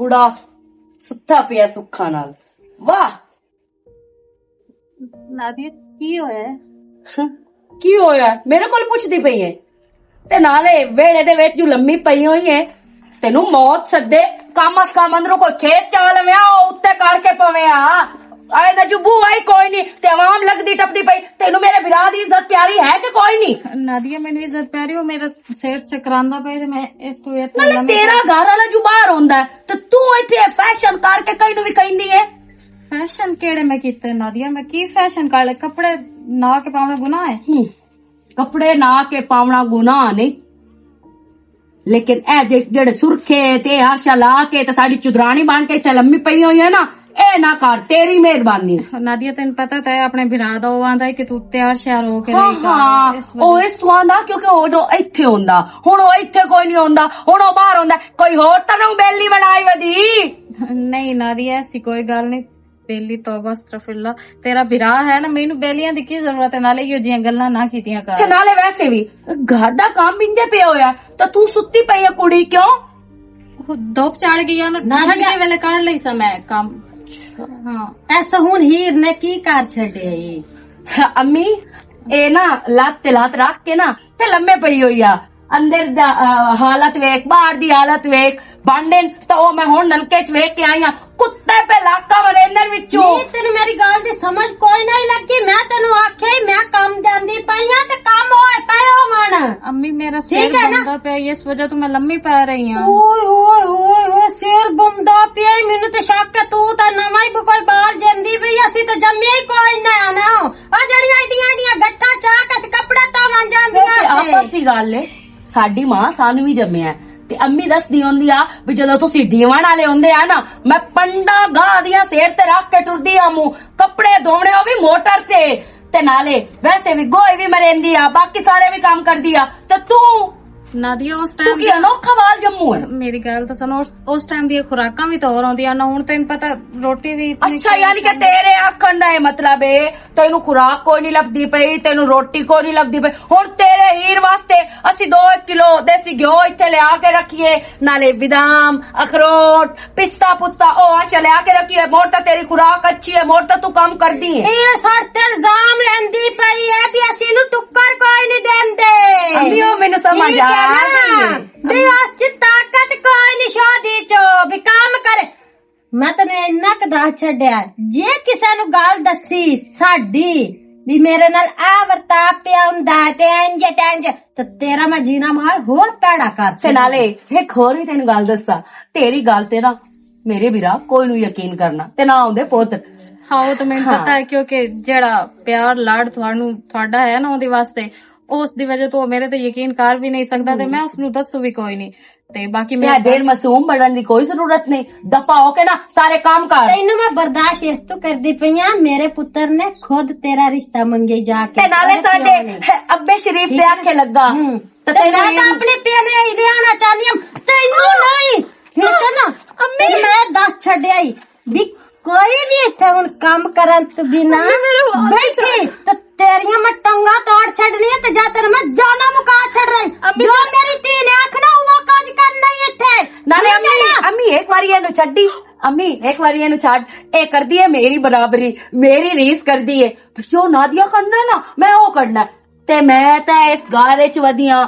ਕੁੜਾ ਸੁੱਤਾ ਪਿਆ ਸੁੱਖਾਂ ਨਾਲ। ਵਾਹ ਨਾਦੀਆ ਕੀ ਹੋਇਆ? ਕੀ ਹੋਇਆ? ਮੇਰੇ ਕੋਲ ਪੁੱਛਦੀ ਪਈ ਹੈ ਤੇ ਨਾਲੇ ਵੇੜੇ ਦੇ ਵਿੱਚ ਜੋ ਲੰਮੀ ਪਈ ਹੋਈ ਹੈ ਤੈਨੂੰ ਮੌਤ ਸੱਦੇ। ਕੰਮ ਅਸ ਕੰਮ ਅੰਦਰੋਂ ਕੋਈ ਖੇਸ ਚਾਲ ਲਵਿਆ ਉੱਤੇ ਕਾੜ ਕੇ ਪਵਿਆ ਆਏ ਨਾ ਜੁਬੂ ਆਈ ਕੋਈ ਨਹੀਂ ਤੇ ਆਵਾਮ ਲੱਗਦੀ ਟੱਪਦੀ ਪਈ। ਤੈਨੂੰ ਮੇਰੇ ਵਿਰਾਹ ਦੀ ਇੱਜ਼ਤ ਪਿਆਰੀ ਹੈ ਕਿ ਕੋਈ ਨਹੀਂ? ਨਾਦੀਆ ਮੈਨੂੰ ਇੱਜ਼ਤ ਪਿਆਰੀ ਹੋ, ਮੇਰਾ ਸਿਰ ਚਕਰਾਂਦਾ ਪਿਆ ਤੇ ਮੈਂ ਇਸ ਤੋਂ ਇਹ ਨਾਲੇ ਤੇਰਾ ਘਰ ਵਾਲਾ ਜੋ ਬਾਹਰ ਹੁੰਦਾ ਤੇ ਤੂੰ ਇੱਥੇ ਫੈਸ਼ਨ ਕਰਕੇ ਕਈ ਨੂੰ ਵੀ ਕਹਿੰਦੀ ਹੈ। ਫੈਸ਼ਨ ਕਿਹੜੇ ਮੈਂ ਕੀਤੇ ਨਾਦੀਆ? ਮੈਂ ਕੀ ਫੈਸ਼ਨ ਕਰ ਲੈ? ਕੱਪੜੇ ਨਾ ਕੇ ਪਾਉਣਾ ਗੁਨਾਹ ਹੈ? ਕੱਪੜੇ ਨਾ ਕੇ ਪਾਉਣਾ ਗੁਨਾਹ ਨਹੀਂ, ਲੇਕਿਨ ਇਹ ਜਿਹੜੇ ਸੁਰਖੇ ਤੇ ਹਰਸ਼ਾ ਲਾ ਕੇ ਤੇ ਸਾਡੀ ਚੁਦਰਾਣੀ ਬਣ ਕੇ ਇੱਥੇ ਲੰਮੀ ਪਈ ਹੋਈ ਹੈ ਨਾ, ਇਹ ਨਾ ਕਰ, ਤੇਰੀ ਮਿਹਰਬਾਨੀ। ਨਾਦੀਆ ਤੈਨੂੰ ਪਤਾ ਤਾਂ ਹੈ ਆਪਣੇ ਵਿਰਾਹ ਦਾ ਉਹ ਆਂਦਾ ਕਿ ਤੂੰ ਤਿਆਰ ਸ਼ਿਆਰ ਹੋ ਕੇ ਹਾਂ ਉਹ ਇਸ ਤੋਂ ਆਂਦਾ ਕਿਉਂਕਿ ਉਹ ਜੋ ਇੱਥੇ ਹੁੰਦਾ, ਹੁਣ ਉਹ ਇੱਥੇ ਕੋਈ ਨਹੀਂ ਹੁੰਦਾ, ਹੁਣ ਉਹ ਬਾਹਰ ਹੁੰਦਾ। ਕੋਈ ਹੋਰ ਤਾਂ ਨੂੰ ਬੇਲੀ ਬਣਾਈ ਵਦੀ? ਨਹੀਂ ਨਾਦੀਆ ਐਸੀ ਕੋਈ ਗੱਲ ਨਹੀਂ। ਬੇਲੀ ਤੌਬਾ ਅਸਤਗਫਿਰullah, ਤੇਰਾ ਵਿਰਾਹ ਹੈ ਨਾ, ਮੈਨੂੰ ਬੇਲੀਆਂ ਦੀ ਕੀ ਜ਼ਰੂਰਤ ਹੈ? ਨਾਲੇ ਇਹੋ ਜਿਹੀਆਂ ਗੱਲਾਂ ਨਾ ਕੀਤੀਆਂ ਕਰ। ਤੇ ਨਾਲੇ ਵੈਸੇ ਵੀ ਘਰ ਦਾ ਕੰਮ ਬਿੰਦੇ ਪਿਆ ਹੋਇਆ ਤਾਂ ਤੂੰ ਸੁੱਤੀ ਪਈ ਹੈ ਕੁੜੀ ਕਿਉਂ? ਧੁੱਪ ਚੜ ਗਈ ਆ ਨਾ, ਠੰਡੇ ਵੇਲੇ ਕਰ ਲਈ ਸਾ ਮੈਂ ਕੰਮ। ਹਾਂ ਐਸਾ ਹੁਣ ਹੀਰ ਨੇ ਕੀ ਕਰ ਛੱਡਿਆ? ਅੰਮੀ ਇਹ ਨਾ ਲੱਤ ਤੇ ਲੱਤ ਰੱਖ ਕੇ ਨਾ ਤੇ ਲੰਮੇ ਪਈ ਹੋਈ ਆ। ਅੰਦਰ ਦਾ ਹਾਲਤ ਵੇਖ, ਬਾਹਰ ਦੀ ਹਾਲਤ ਵੇਖ, ਬਾਂਡੇ ਤਾਂ ਉਹ ਮੈਂ ਹੁਣ ਨਲਕੇ ਚ ਵੇਖ ਕੇ ਆਈ ਆ। ਕੁੱਤੇ ਪੇ ਲਾਕਾ ਵਰੇਂਦਰ ਵਿੱਚੋਂ। ਤੈਨੂੰ ਮੇਰੀ ਗੱਲ ਦੀ ਸਮਝ ਕੋਈ ਨਹੀਂ ਲੱਗੀ। ਮੈਂ ਤੈਨੂੰ ਆਖਿਆ ਮੈਂ ਕੰਮ ਜਾਂਦੀ ਪਈ ਆ ਤੇ ਕੰਮ ਹੋਏ ਪਏ ਹੋਵਣ। ਅੰਮੀ ਮੇਰਾ ਸਿਰ ਬੰਦਾ ਪਿਆ, ਇਸ ਵਜ੍ਹਾ ਤੋਂ ਮੈਂ ਲੰਮੀ ਪੈ ਰਹੀ ਹਾਂ। ਓਏ ਓਏ ਓਏ ਓਏ ਸਿਰ ਬੰਦਾ ਪਿਆ, ਮੈਨੂੰ ਤੇ ਸ਼ੱਕ ਹੈ ਤੂੰ ਤਾਂ ਨਵਾਂ ਹੀ ਕੋਈ ਬਾਲ ਜਾਂਦੀ ਪਈ। ਅਸੀਂ ਤਾਂ ਜੰਮਿਆ ਹੀ ਕੋਈ ਨਾ ਨਾ। ਆ ਜਿਹੜੀਆਂ ਏਡੀਆਂ ਗੱਠਾਂ ਚਾਹ ਕੇ ਕੱਪੜੇ ਧੋਵਾਂ ਜਾਂਦੀਆਂ ਆਪਸ ਦੀ ਗੱਲ ਏ, ਸਾਡੀ ਮਾਂ ਸਾਨੂੰ ਵੀ ਜੰਮਿਆ ਤੇ ਅੰਮੀ ਦੱਸਦੀ ਹੁੰਦੀ ਆ ਵੀ ਜਦੋਂ ਤੁਸੀਂ ਡੀਵਣ ਵਾਲੇ ਹੁੰਦੇ ਆ ਨਾ, ਮੈਂ ਪੰਡਾ ਗਾਂ ਦੀਆਂ ਸਿਰ ਤੇ ਰੱਖ ਕੇ ਟੁਰਦੀ ਆ ਮੂੰਹ, ਕੱਪੜੇ ਧੋਣੇ ਉਹ ਵੀ ਮੋਟਰ ਤੇ ਨਾਲੇ ਵੈਸੇ ਵੀ ਗੋਈ ਵੀ ਮਰੇਂਦੀ ਆ, ਬਾਕੀ ਸਾਰੇ ਵੀ ਕੰਮ ਕਰਦੀ ਆ। ਤੇ ਤੂੰ ਨਾਦੀਆ ਉਸ ਤੂੰ ਟਾਈਮ ਕੀ ਅਨੋਖਾ ਵਾਲ ਜੰਮੂ ਹੈ? ਮੇਰੀ ਗੱਲ ਤਾਂ ਸੁਣੋ, ਉਸ ਟਾਈਮ ਦੀਆਂ ਖੁਰਾਕਾਂ ਵੀ ਤਾਂ ਹੋਰ ਆਉਂਦੀਆਂ ਨਾ। ਹੁਣ ਤੈਨੂੰ ਪਤਾ ਰੋਟੀ ਵੀ ਅੱਛਾ ਯਾਨੀ ਕਿ ਤੇਰੇ ਆਖਣ ਦਾ ਇਹ ਮਤਲਬ ਏ ਤੈਨੂੰ ਖੁਰਾਕ ਕੋਈ ਨਹੀਂ ਲੱਭਦੀ ਪਈ, ਤੈਨੂੰ ਰੋਟੀ ਕੋਈ ਨਹੀਂ ਲੱਭਦੀ ਪਈ। ਹੁਣ ਤੇਰੇ ਹੀਰ ਵਾਸਤੇ ਅਸੀਂ 2 ਕਿਲੋ ਦੇਸੀ ਘਿਓ ਇੱਥੇ ਲਿਆ ਕੇ ਰੱਖੀਏ, ਨਾਲੇ ਬਦਾਮ ਅਖਰੋਟ ਪਿਸਤਾ ਪੁਸਤਾ ਉਹ ਅੱਛਾ ਲਿਆ ਕੇ ਰੱਖੀਏ। ਮੋੜ ਤਾਂ ਤੇਰੀ ਖੁਰਾਕ ਅੱਛੀ ਹੈ, ਮੋੜ ਤਾਂ ਤੂੰ ਕੰਮ ਕਰਦੀ ਹੈ। ਇਹ ਸਾਡੇ ਤੇ ਇਲਜ਼ਾਮ ਲੈਂਦੀ ਪਈ ਹੈ ਕਿ ਅਸੀਂ ਇਹਨੂੰ ਟੁੱਕਰ ਕੋਈ ਨਹੀਂ ਦਿੰਦੇ। ਅੰਮੀ ਉਹ ਮੈਨੂੰ ਸਮਝ ਆ ਵੀ ਉਸ ਚ ਤਾਕਤ ਕੋਈ ਨਹੀਂ ਸ਼ਾਦੀ ਚ ਵੀ ਕੰਮ ਕਰੇ। ਮੈਂ ਤੈਨੂੰ ਇੰਨਾ ਕੁ ਦੱਸ ਛੱਡਿਆ, ਜੇ ਕਿਸੇ ਨੂੰ ਗੱਲ ਦੱਸੀ ਸਾਡੀ ਵੀ ਮੇਰੇ ਨਾਲ ਆ ਵਰਤਾ ਪਿਆ ਹੁੰਦਾ ਤੇ ਇੰਜ ਤੇ ਤੇਰਾ ਮੈਂ ਜੀਣਾ ਮਾਰ ਹੋਰ ਪੈੜਾ ਕਰ। ਤੇ ਨਾਲੇ ਇੱਕ ਹੋਰ ਵੀ ਤੈਨੂੰ ਗੱਲ ਦੱਸਾਂ, ਤੇਰੀ ਗੱਲ ਤੇ ਨਾ ਮੇਰੇ ਵੀਰਾ ਕੋਈ ਨੂੰ ਯਕੀਨ ਕਰਨਾ ਤੇ ਨਾ ਆਉਂਦੇ ਪੁੱਤ। ਹਾਂ ਉਹ ਤਾਂ ਮੈਨੂੰ ਪਤਾ ਹੈ, ਕਿਉਂਕਿ ਜਿਹੜਾ ਪਿਆਰ ਲਾਡ ਤੁਹਾਡਾ ਹੈ ਨਾ ਉਹਦੇ ਵਾਸਤੇ, ਉਸ ਦੀ ਵਜ੍ਹਾ ਤੋਂ ਮੇਰੇ ਤੇ ਯਕੀਨ ਕਰ ਵੀ ਨਹੀਂ ਸਕਦਾ ਤੇ ਮੈਂ ਉਸਨੂੰ ਦੱਸੂ ਵੀ ਕੋਈ ਨਹੀਂ। ਤੇ ਬਾਕੀ ਮੈਂ ਦੇਰ ਮਾਸੂਮ ਬਣਨ ਦੀ ਕੋਈ ਜ਼ਰੂਰਤ ਨਹੀਂ, ਦਫਾ ਹੋ ਕੇ ਨਾ ਸਾਰੇ ਕੰਮ ਕਰ। ਤੈਨੂੰ ਮੈਂ ਬਰਦਾਸ਼ਤ ਇਸ ਤੋਂ ਕਰਦੀ ਪਈ ਆ, ਮੇਰੇ ਪੁੱਤਰ ਨੇ ਖੁਦ ਤੇਰਾ ਰਿਸ਼ਤਾ ਮੰਗੇ ਜਾ ਕੇ ਤੇ ਨਾਲੇ ਸਾਡੇ ਅੱਬੇ ਸ਼ਰੀਫ ਦੇ ਆਖੇ ਲੱਗਾ ਤੇ ਮੈਂ ਤਾਂ ਆਪਣੇ ਪਿਆਰੇ ਹੀ ਰਹਿਣਾ ਚਾਹਨੀ ਆ, ਤੈਨੂੰ ਨਹੀਂ। ਠੀਕ ਹੈ ਨਾ ਅੰਮੀ, ਮੈਂ ਦੱਸ ਛੱਡਿਆ ਹੀ ਵੀ ਕੋਈ ਵੀ ਇੱਥੇ ਹੁਣ ਕੰਮ ਕਰਨ ਤੋਂ ਬਿਨਾ ਬੈਠੀ ਤੇ ਤੇਰੀਆਂ ਮੈਂ ਟੰਗਾ ਤੋੜ ਛੱਡਣੀ ਤੇ ਜਾਂ ਤੇਰੇ ਮੈਂ ਜਾਨਾ ਮੁਕਾ ਛੱਡ ਰਹੀ। ਜੋ ਮੇਰੀ ਧੀ ਨੇ ਆਖਣਾ ਉਹ ਕੁਝ ਕਰਨਾ ਹੀ ਇੱਥੇ। ਨਾਲੇ ਅੰਮੀ ਇੱਕ ਵਾਰੀ ਇਹਨੂੰ ਛੱਡੀ, ਅੰਮੀ ਇੱਕ ਵਾਰੀ ਇਹਨੂੰ ਛੱਡ। ਇਹ ਕਰਦੀ ਹੈ ਮੇਰੀ ਬਰਾਬਰੀ, ਮੇਰੀ ਰੀਸ ਕਰਦੀ ਹੈ। ਜੋ ਨਾਦੀਆ ਕਰਨਾ ਨਾ ਮੈਂ ਉਹ ਕਰਨਾ। ਤੇ ਮੈਂ ਤਾਂ ਇਸ ਗਾਰੇ ਚ ਵਧੀਆਂ,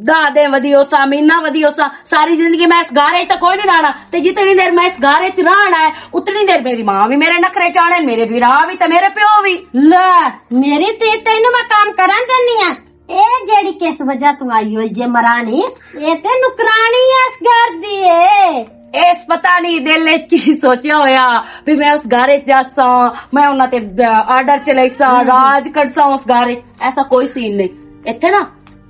ਦਾਦੇ ਵਧੀਓ ਸਾ, ਮੀਨਾ ਵਧੀਓ ਸਾ, ਸਾਰੀ ਜ਼ਿੰਦਗੀ ਮੈਂ ਇਸ ਗਾਰੇ ਚ ਤਾਂ ਕੋਈ ਨਹੀਂ ਰਹਿਣਾ। ਤੇ ਜਿਤਨੀ ਦੇਰ ਮੈਂ ਇਸ ਗਾਰੇ ਚ ਰਹਿਣਾ ਹੈ ਉਤਨੀ ਦੇਰ ਮੇਰੀ ਮਾਂ ਵੀ ਮੇਰੇ ਨਖਰੇ ਚਾਣੇ, ਮੇਰੇ ਵੀਰਾ ਵੀ ਤੇ ਮੇਰੇ ਪਿਓ ਵੀ। ਲੈ ਮੇਰੀ ਧੀ ਤੈਨੂੰ ਮੈਂ ਕੰਮ ਕਰਨ ਦਿੰਨੀ ਆ। ਇਹ ਜਿਹੜੀ ਕਿਸ ਵਜ੍ਹਾ ਤੂੰ ਆਈ ਹੋਈ ਜੇ ਮਰਾਣੀ, ਇਹ ਤੇ ਨੁਕਰਾਣੀ ਇਸ ਘਰ ਦੀ ਏ। ਇਸ ਪਤਾ ਨਹੀਂ ਦਿਲ ਵਿੱਚ ਕੀ ਸੋਚਿਆ ਹੋਇਆ ਵੀ ਮੈਂ ਉਸ ਘਰ ਚ ਜਾਸਾਂ, ਮੈਂ ਉਹਨਾਂ ਤੇ ਆਰਡਰ ਚਲਾਈਸਾਂ, ਰਾਜ ਕਰਸਾਂ ਉਸ ਘਰ। ਐਸਾ ਕੋਈ ਸੀਨ ਨਹੀਂ ਇੱਥੇ ਨਾ,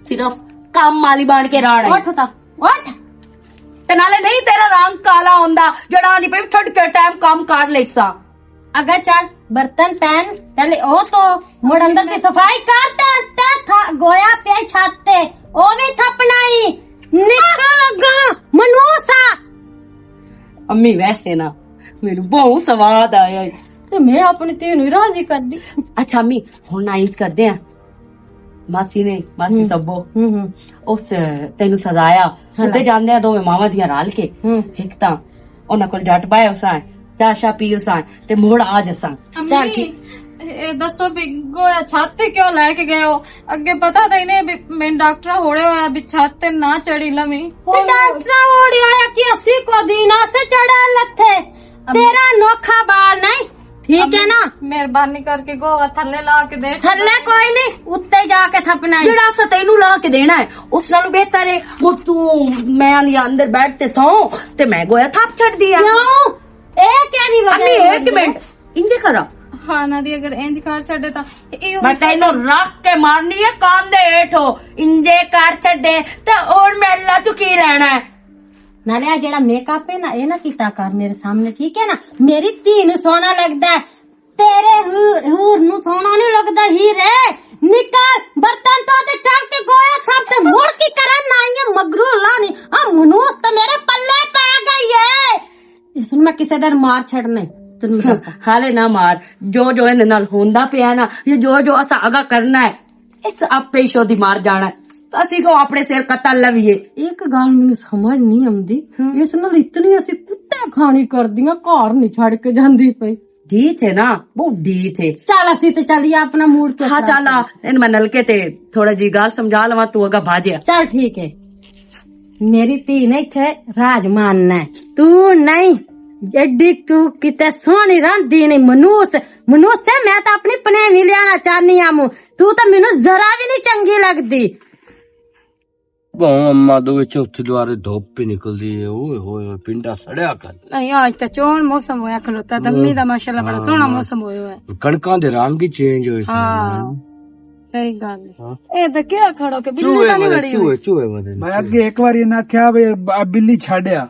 ਸਿਰਫ ਕੰਮ ਵਾਲੀ ਬਣ ਕੇ ਰਹਿਣਾ। ਉੱਠ ਤਾਂ ਉੱਠ। ਤੇ ਨਾਲੇ ਨਹੀਂ ਤੇਰਾ ਰੰਗ ਕਾਲਾ ਹੁੰਦਾ ਜਿਹੜਾ ਆਂਦੀ ਪਈ ਛੱਡ ਕੇ ਟਾਈਮ ਕੰਮ ਕਰ ਲਈਸਾਂ। अगर चल बर्तन पैन पहले ओ तो मुड़ अंदर की सफाई करते था गोया पे छाते ओ भी थपनाई निकल गा मनूसा। अम्मी वैसे ना मेनू बहुत स्वाद आया ते मैं अपनी धी नूं राजी कर दी। अच्छा अम्मी हुण ना इंज करदे आ, मासी सब्बो उस तेनू सजाया उत्ते जांदे आ दोवें मावां दियां रल के। एक तां ਉਹਨਾਂ ਕੋਲ ਜੱਟ ਬਾਏ ਉਸਾਂ ਚਾਹ ਸ਼ਾ ਪੀ ਉਸਾਂ ਤੇ ਮੋੜ ਆ ਜਸਾਂ। ਚੱਲ ਠੀਕ। ਇਹ ਦੱਸੋ ਵੀ ਗੋਇਆ ਛੱਤ ਤੇ ਕਿਉਂ ਲੈ ਕੇ ਗਏ ਹੋ? ਅੱਗੇ ਪਤਾ ਤਾਂ ਇਹਨੇ ਵੀ ਮੈਂ ਡਾਕਟਰ ਹੋੜੇ ਹੋਇਆ ਵੀ ਛੱਤ ਤੇ ਨਾ ਚੜੀ ਲਵੀ। ਤੇ डॉक्टर ओड़ी आया कि 80 को दीना से चढ़ा लथे तेरा नोखा बाल नहीं ठीक है ना। ਮਿਹਰਬਾਨੀ ਕਰਕੇ ਗੋਆ ਥੱਲੇ ਲਾ ਕੇ ਦੇ। थल्ले कोई नहीं उत्ते जाके थपना है। ਜਿਹੜਾ ਅਸਾਂ ਤੈਨੂੰ ਲਾ ਕੇ ਦੇਣਾ ਹੈ ਉਸ ਨਾਲੋਂ ਬਿਹਤਰ ਹੈ ਹੁਣ ਤੂੰ ਮੈਂ ਆਂਦੀ ਅੰਦਰ ਬੈਠ ਤੇ ਸੌ ਤੇ ਮੈਂ ਗੋਇਆ ਥਾਪ ਛੱਡਦੀ ਆ। क्यों ए क्या दी ਅੰਮੀ वजह ਇੱਕ ਮਿੰਟ ਇੰਜੇ ਕਰਾ ਹਾਂ ਨਾ ਦੀ ਅਗਰ ਇੰਜ ਕਰ ਛੱਡੇ ਤਾਂ ਇਹ ਮੈਂ ਤੈਨੂੰ ਰੱਖ ਕੇ ਮਾਰਨੀ ਹੈ ਕਾਨ ਦੇ ਹੇਠੋਂ ਇੰਜੇ ਕਰ ਛੱਡੇ ਤੇ ਹੋਰ ਮੈਲਾ ਤੂੰ ਕੀ ਰਹਿਣਾ ਹੈ। नाले आ जेड़ा मेकअप है ना ये ना कीता कर मेरे सामने ठीक है ना। मेरी धी नु सोना लगदा है तेरे हूर नु सोना नहीं लगदा ही रे। निकल बर्तन तो ते चढ़ के गोया सब ते मुड़ की करन ना ये मगरू लानी आ मनुष्य तो मेरे पल्ले पै गई है। ये सुन मैं किसे दर मार छड़ने तन्नू दसा ਹਾਲੇ ਨਾ ਮਾਰ ਜੋ ਜੋ ਇਹਦੇ ਨਾਲ ਹੁੰਦਾ ਪਿਆ ਨਾ ਇਹ ਜੋ ਜੋ ਅਸਾਂ ਅਗਾ ਕਰਨਾ ਹੈ ਇਸ ਆਪੇ ਹੀ ਸ਼ੋਦੀ ਮਾਰ ਜਾਣਾ ਹੈ। ਅਸੀਂ ਕੋ ਆਪਣੇ ਸਿਰ ਕਤਲ ਲਵੀਏ। एक गल मैनू समझ नहीं आंदी इस नाल इतनी असि कुत्ते खानी करदियां घर नहीं छड़ के जांदी पई। ढीठ है ना बहुत ढीठ है। चल असि ते चलिए अपना मूड के हाँ चल आ इन मैं नलके ते थोड़ा जी गाल समझा लवा तू अगा भाजिया। चल ठीक है मेरी धी नहीं थे राज मानना है तू नहीं एडी तू किते सोनी रंदी नहीं मनुष्य मैं तो अपनी पनेवी लियाना चाहनी आमू तू तो मैनू जरा भी नहीं चंगी लगदी। भाव अम्मा दो चौथे द्वारे धुप ही निकलती है ओए होए पिंडा सड़िया कर। नहीं आज तो चोन मौसम होया खलोता दम्मी दा माशाल्लाह बड़ा सोहना मौसम होया है। कणकां दे रंग ही चेंज होए हाँ सही गल है। ए तो क्या खड़ो के बिल्ली चूहे तो नहीं वदे बड़ी चूहे चूहे वदे मैं अगे एक बार इन्हें आख्या भी आ बिल्ली छाड़िया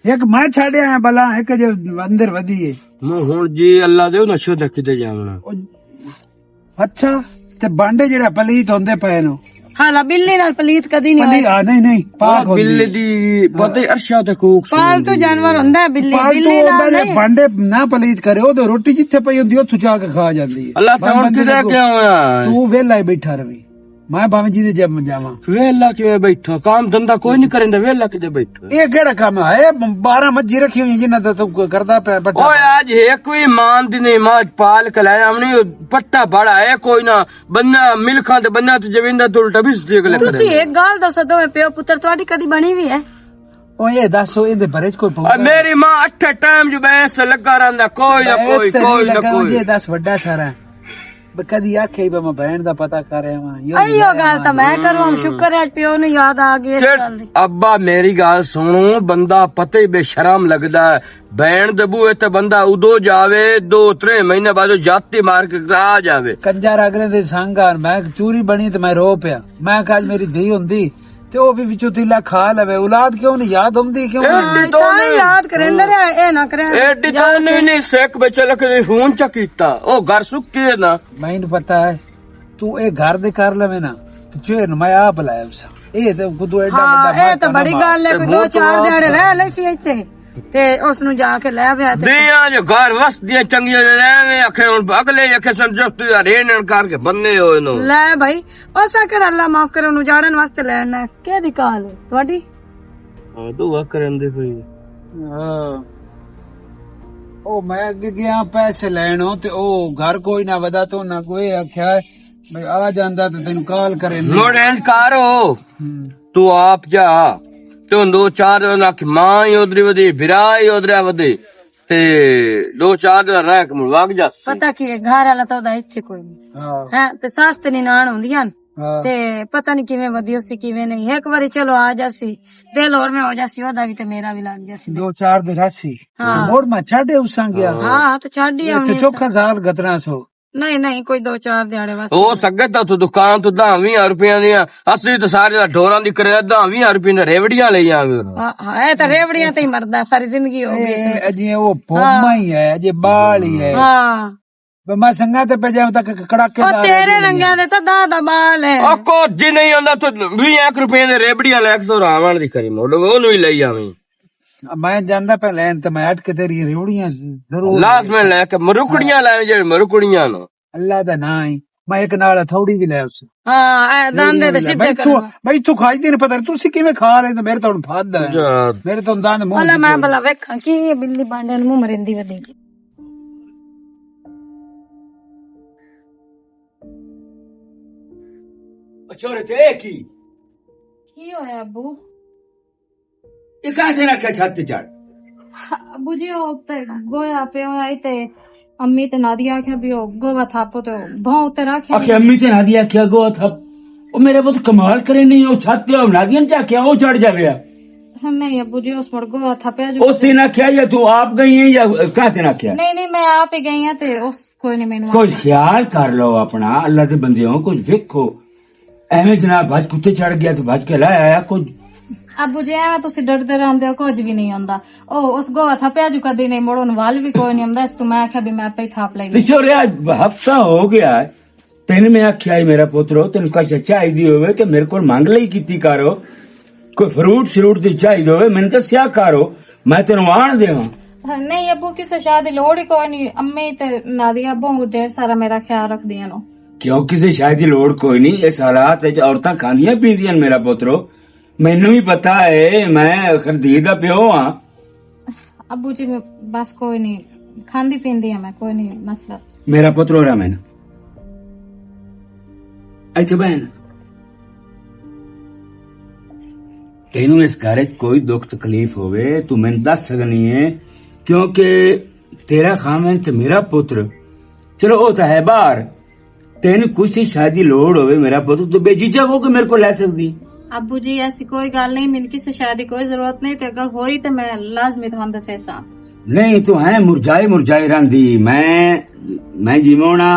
एक मैं छाड़िया है भला एक जो अंदर वधी है मैं हुन जी अल्लाह दे नशो तक किते जावना। अच्छा ते बांडे जेड़ा पलीत होंदे पए नो हाला बिल्ली नाल पलीत कदी नहीं पली आ नहीं नहीं पाक होंदी बिल्ली दी पता अरशा ते कूक पालतू जानवर होंदा है बिल्ली पालतू बिल्ली होंदा नाल जे नहीं। बांडे ना पलीत करे ओ तो रोटी जिथे पई होंदी ओथू जाके खा जांदी है। अल्लाह ते हुन किते क्या होया तू वेला ही बैठा रवी मैं भाਵੇਂ जी दे जब जावा वेला किवें बैठो काम धंधा कोई नहीं करेंदा वेला किते बैठो। ये केड़ा काम है 12 मज्जी रखी हुई जिन्ना तो तू करदा पे बट्टा ओए आज एक भी मान दी नहीं मां पाल के लाया हमने पट्टा बड़ा है कोई ना बन्ना मिलखा ते बन्ना ते जविंदा तो उल्टा भी देख ले ਤੁਸੀਂ ਇੱਕ ਗੱਲ ਦੱਸੋ ਦੋਵੇਂ ਪਿਓ ਪੁੱਤਰ ਤੁਹਾਡੀ ਕਦੀ ਬਣੀ ਵੀ ਹੈ? ओ ये दसो इदे बारे च कोई और मेरी मां अठे टाइम जो बैस से लगा रहंदा कोई ना कोई कोई ना कोई। ये 10 ਵੱਡਾ ਸਾਰਾ कदी आखे मैं बहन का पता कर रहा अयो गल तो मैं करूं हम शुक्र है पियो नु याद आ गई इस गल दी। अब्बा मेरी गाल सुनो बंदा पते बेशरम लगदा है बहन दे बूहे ते बंदा उदो जावे 2-3 महीने बाद जाती मार के आ जावे कंजर अगले दिन संग मैं चूरी बनी तो मैं रो पिया मैं आज मेरी धी हुंदी ते ओ भी विचों तीला खा लवे औलाद क्यों नहीं याद हुंदी क्यों एडी तो नहीं याद करेंदे रे ए ना करे एडी तो नहीं सेक बचल के फोन च कीता ओ घर सुक्की है ना मैनू पता है तू ए घर दे कर लवे ना ते चेर मैं आप लाया उस ए ते खुद एडा हां बड़ा ए तो बड़ी गल है कोई 2-4 दिहाड़े रह ले सी इत्थे ते उस नु जाके ले आया ते दिया जो घर वसदियां चंगियां लेवे अखे हुन अगले अखे समझो तू रेन करके बन्ने होए नो ले भाई ओसा कर अल्लाह माफ करे नु जाड़न वास्ते लेना के दी काल ਤੁਹਾਡੀ दुआ करंदे पई हां ओ मैं अगे गया पैसे लेनो ते ओ घर कोई ना वदा तो ना कोई आख्या भाई आ जांदा ते तेनु कॉल करे मोड़े कारो तू आप जा तो 2-4 दिन आख मां ही उधरी वधी बिरा ही उधर वधी ते 2-4 दिन रह के मुड़ वग जा ਪਤਾ ਕੀ ਹੈ ਘਰ ਵਾਲਾ ਤਾਂ ਉਹਦਾ ਇੱਥੇ ਕੋਈ ਨਹੀਂ हां ਹੈ ਤੇ ਸੱਸ ਤੇ ਨਿਨਾਣ ਹੁੰਦੀਆਂ ਨੇ हां ਤੇ ਪਤਾ ਨਹੀਂ ਕਿਵੇਂ ਵਧੀਆ ਸੀ ਕਿਵੇਂ ਨਹੀਂ ਇੱਕ ਵਾਰੀ ਚਲੋ ਆ ਜਾਸੀ ਦਿਲ ਹੋਰ ਮੈਂ ਹੋ ਜਾਸੀ ਉਹਦਾ ਵੀ ਤੇ ਮੇਰਾ ਵੀ ਲੱਗ ਜਾਸੀ 2-4 दिन राशि हाँ। मोड़ में छाड़े उसा गया ਹਾਂ ਤੇ ਛੱਡ ਹੀ इत्थे ਆਉਣੀ चोखा साल गतना सो ਨਹੀਂ ਨਹੀਂ ਕੋਈ 2-4 ਦਿਹਾੜੇ ਵਾਸਤੇ हो सके तो तू दुकान तो 10-20 रुपया दियां असली तो सारे ढोरां दी करे 10-20 रुपया दी रेवड़ियां ले आवे ਹਾਂ ਇਹ ਤਾਂ ਰੇਵੜੀਆਂ ਤੇ ਹੀ ਮਰਦਾ ਸਾਰੀ ਜ਼ਿੰਦਗੀ ਹੋ ਗਈ ए अजे वो पोमा ही है अजे बाल ही है ਹਾਂ मैं संगा ते पे जाऊं तक कड़ाके ਉਹ ਤੇਰੇ ਰੰਗਾਂ ਦੇ ਤਾਂ ਦਾ ਬਾਲ ਹੈ ओ कुछ जी नहीं होंदा तू 20 रुपया दी रेवड़ियां लेके तो रावण दी करी मोड़ ओनू ही ले आवे मैं जानदा पे लैन ते मैं हट के तेरी रेवड़ियां जरूर लास्ट में लेके मरुकड़ियां ले जे मरुकड़ियां नो अल्लाह दा ना ही ਮੈਂ ਇੱਕ ਨਾਲ ਹਥੌੜੀ ਵੀ ਲੈ ਉਸ ਹਾਂ ਦੰਦ ਦੇ ਸਿੱਧੇ ਕਰ ਬਈ ਤੂੰ ਖਾਈ ਦੇ ਪਤਾ ਨੀ ਤੁਸੀਂ ਕਿਵੇਂ ਖਾ ਰਹੇ ਤੇ ਮੇਰੇ ਤਾਂ ਹੁਣ ਫਾਦ ਹੈ ਮੇਰੇ ਤਾਂ ਦੰਦ ਮੂੰਹ ਭਲਾ ਮੈਂ ਭਲਾ ਵੇਖਾਂ ਕੀ ਇਹ ਬਿੱਲੀ ਬਾਂਡਿਆਂ ਨੂੰ ਮੂੰਹ ਮਰਿੰਦੀ ਵਧੀ छोरे ते की ਕੀ ਹੋਇਆ ਅੱਬੂ? ये कहां से रखा छत ते चढ़ ਅੱਬੂ ਜੀ ਉਹ ਤੇ ਗੋਇਆ ਪਿਆ ਹੋਇਆ ਤੇ ਅੰਮੀ ਤੇ ਨਾਦੀਆ ਆਖਿਆ ਵੀ ਉਹ ਗੋਵਾ ਥਾਪੋ ਤੇ ਭਾਂ ਉੱਤੇ ਰੱਖਿਆ आखे अम्मी ते नादिया क्या गो था ओ मेरे पुत कमाल करे नहीं ओ छत ते नादिया ने क्या ओ चढ़ जावे नहीं ਅੱਬੂ ਜੀ ਉਸ ਮੜ ਗੋਵਾ ਥਾਪਿਆ ਜੋ उस दिन आख्या या तू आप गई है या कहां ते ना क्या ਨਹੀਂ ਨਹੀਂ ਮੈਂ ਆਪ ਹੀ ਗਈ ਆ ਤੇ ਉਸ ਕੋਈ ਨਹੀਂ ਮੈਨੂੰ कुछ ख्याल कर लो अपना अल्लाह दे बंदे हो कुछ देखो ਐਵੇਂ ਜਨਾਬ ਭੱਜ ਕੁੱਤੇ ਚੜ ਗਿਆ ਤੇ ਭੱਜ ਕੇ ਲੈ ਆਇਆ ਕੁਝ ਅੱਬੂ ਜੀ ਐਵੇਂ ਤੁਸੀਂ ਡਰਦੇ ਰਹਿੰਦੇ ਹੋ ਕੁਝ ਵੀ ਨਹੀਂ ਹੁੰਦਾ ਉਹ ਉਸ ਗੋਵਾ ਥਾਪਿਆ ਜੋ ਕਦੇ ਨਹੀਂ ਮੋੜਨ ਵਾਲ ਵੀ ਕੋਈ ਨਹੀਂ ਹੁੰਦਾ ਇਸ ਤੋਂ ਮੈਂ ਆਖਿਆ ਵੀ ਮੈਂ ਆਪੇ ਹੀ ਥਾਪ ਲਈ ਤੇ ਛੋਰਿਆ ਹਫਤਾ ਹੋ ਗਿਆ ਤੈਨੂੰ ਮੈਂ ਆਖਿਆ ਈ ਮੇਰਾ ਪੁੱਤਰੋ ਤੈਨੂੰ ਕੁਛ ਚਾਹੀਦੀ ਹੋਵੇ ਤੇ ਮੇਰੇ ਕੋਲ ਮੰਗ ਲਈ ਕੀਤੀ ਕਰੋ ਕੋਈ ਫਰੂਟ ਦੀ ਚਾਹੀਦੀ ਹੋਵੇ ਮੈਨੂੰ ਦੱਸਿਆ ਕਰੋ ਮੈਂ ਤੈਨੂੰ ਆਣ ਦੇਵਾਂ ਨਹੀਂ ਅੱਬੂ ਕਿਸੇ ਸ਼ਾਦੀ ਦੀ ਲੋੜ ਹੀ ਕੋਈ ਨਹੀਂ ਅੰਮੀ ਤੇ ਨਾਦੀਆ ਬਹੁਤ ਢੇਰ ਸਾਰਾ ਮੇਰਾ ਖਿਆਲ ਰੱਖਦੀਆਂ ਨੇ क्यों किसी शायद की लोड़ कोई नहीं इस हालात औरतां खांदियां पींदियां मेरा पुत्रो मैनू भी पता है मैं खरदीर दा प्यो हाँ ਅੱਬੂ ਜੀ ਬਸ ਕੋਈ ਨਹੀਂ ਖਾਂਦੀ ਪੀਂਦੀ ਆ ਮੈਂ ਕੋਈ ਨਹੀਂ ਮਸਲਾ मेरा पुत्रो रहा मैंने अच्छा बहन तेनू इस घर च कोई दुख तकलीफ होवे तू मैनू दस सकनी है क्योंकि तेरा खामन ते मेरा पुत्र चलो वो तो है बाहर तेन कुछ शादी लोड़ होवे मेरा पुत्र तो बेझिझक हो के मेरे को ले सकदी ਅੱਬੂ ਜੀ ਐਸੀ ਕੋਈ ਗੱਲ ਨਹੀਂ ਮੈਨੂੰ ਕਿਸੇ ਸ਼ਾਦੀ ਦੀ ਕੋਈ ਜ਼ਰੂਰਤ ਨਹੀਂ ਤੇ ਅਗਰ ਹੋਈ ਤੇ ਮੈਂ ਲਾਜ਼ਮੀ ਤੁਹਾਨੂੰ ਦੱਸੇ ਸਾਂ नहीं तो है मुरझाई रंदी मैं जीवोना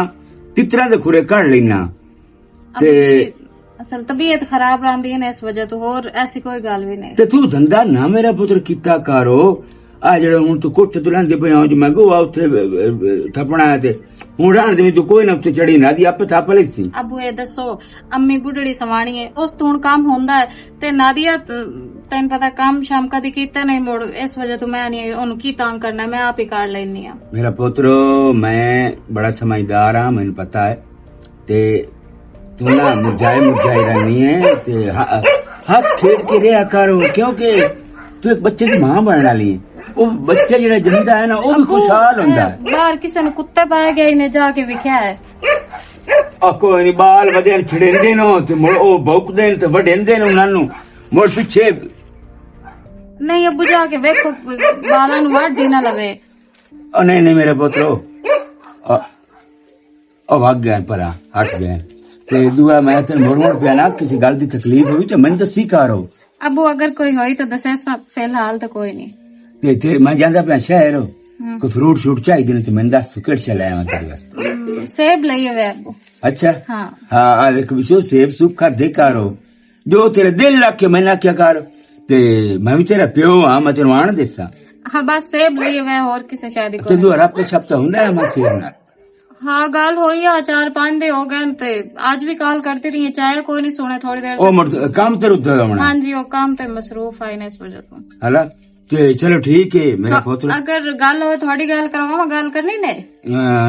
तितरा दे खुरे कढ़ लेना ਅੱਬੂ ਜੀ ਅਸਲ ਤਬੀਅਤ ਖਰਾਬ ਰਹਿੰਦੀ ਹੈ ਇਸ ਵਜ੍ਹਾ ਤੋਂ ਹੋਰ ਐਸੀ ਕੋਈ ਗੱਲ ਵੀ ਨਹੀਂ ते तू धंधा ना मेरा पुत्र किता करो आ जेड़ा हुन तू कोठे तो लांदे पे जो मैं गोवा उथे थपना है ते हुन राण दे तू कोई ना उते चढ़ी ना दी आपे थप ਲਈ ਸੀ ਅੱਬੂ ਇਹ ਦੱਸੋ ਅੰਮੀ ਬੁੱਢੜੀ ਸਵਾਣੀ ਹੈ ਉਸ ਤੋਂ ਹੁਣ ਕੰਮ ਹੁੰਦਾ ਹੈ ਤੇ ਨਾਦੀਆ ਤੈਨੂੰ ਪਤਾ ਕੰਮ ਸ਼ਾਮ ਕਦੀ ਕੀਤਾ ਨਹੀਂ ਮੋੜ ਇਸ ਵਜ੍ਹਾ ਤੋਂ ਮੈਂ ਨਹੀਂ ਉਹਨੂੰ ਕੀ ਤੰਗ ਕਰਨਾ ਮੈਂ ਆਪ ਹੀ ਕਰ ਲੈਣੀ ਆ मेरा पुत्र मैं बड़ा समझदार हां मैंने पता है ते तू ना मुरझाई रहनी है ते हंस खेड के रहा करो क्योंकि तू एक बच्चे की मां बनने वाली है ਉਹ ਬੱਚਾ ਜਿਹੜਾ ਜੰਮਦਾ ਹੈ ਨਾ ਉਹ ਵੀ ਖੁਸ਼ਹਾਲ ਹੁੰਦਾ ਹੈ ਬਾਹਰ ਕਿਸੇ ਨੂੰ ਕੁੱਤੇ ਪਾਇਆ ਗਿਆ ਇਹਨੇ ਜਾ ਕੇ ਵਿਖਿਆ ਹੈ ਆ ਕੋਈ ਨਹੀਂ ਬਾਲ ਵਧੇ ਛੜੇਂਦੇ ਨੇ ਤੇ ਮੁੜ ਉਹ ਭੌਂਕਦੇ ਨੇ ਤੇ ਵੱਢੇਂਦੇ ਨੇ ਉਹਨਾਂ ਨੂੰ ਮੁੜ ਪਿੱਛੇ ਨਹੀਂ ਅੱਬੂ ਜਾ ਕੇ ਵੇਖੋ ਬਾਲਾਂ ਨੂੰ ਵੱਢ ਹੀ ਨਾ ਲਵੇ ਉਹ ਨਹੀਂ ਮੇਰੇ ਪੁੱਤਰੋ ਉਹ ਭਾਗ ਗਏ ਪਰਾਂ ਹਟ ਗਏ ਤੇ ਦੁਆ ਮੈਂ ਤੈਨੂੰ ਮੁੜ ਪਿਆ ਨਾ ਕਿਸੇ ਗੱਲ ਦੀ ਤਕਲੀਫ ਹੋਈ ਤੇ ਮੈਨੂੰ ਦੱਸੀ ਕਰੋ ਅੱਬੂ ਅਗਰ ਕੋਈ ਹੋਈ ਤਾਂ ਦੱਸੇ ਸਭ ਫਿਲਹਾਲ ਤਾਂ ਕੋਈ ਨਹੀਂ ਤੇ ਮੈਂ ਜਾਂਦਾ ਪਿਆ ਸ਼ਹਿਰ ਕੋਈ ਫਰੂਟ ਸ਼ੂਟ ਚਾਹੀਦੇ ਨੇ ਤੇ ਮੈਨੂੰ ਦੱਸ ਕਿਹੜੇ ਚ ਲੈ ਆਵਾਂ ਤੇਰੇ ਵਾਸਤੇ ਸੇਬ ਲਈ ਹੋਵੇ ਅੱਬੂ अच्छा हाँ हाँ एक विशो सेब सूप का दे करो जो तेरे दिल लग के मैंने क्या कर ते मैं भी तेरा प्यो हाँ मैं तेरे आन देसा हाँ बस सेब लिए हुए और किसे शादी ते को दो हफ्ते छपता हुंदा है मैं सेब ना हाँ गाल हो ही 4-5 दिन हो गए ते आज भी कॉल करती रही है चाहे कोई नहीं सुने थोड़ी देर ओ मर्द काम तेरे उधर होना हाँ जी वो काम ते मसरूफ है ना इस वजह तो हला ते चलो ठीक है मेरा पुत्र अगर गल हो थोड़ी गल करवा मैं गल करनी ने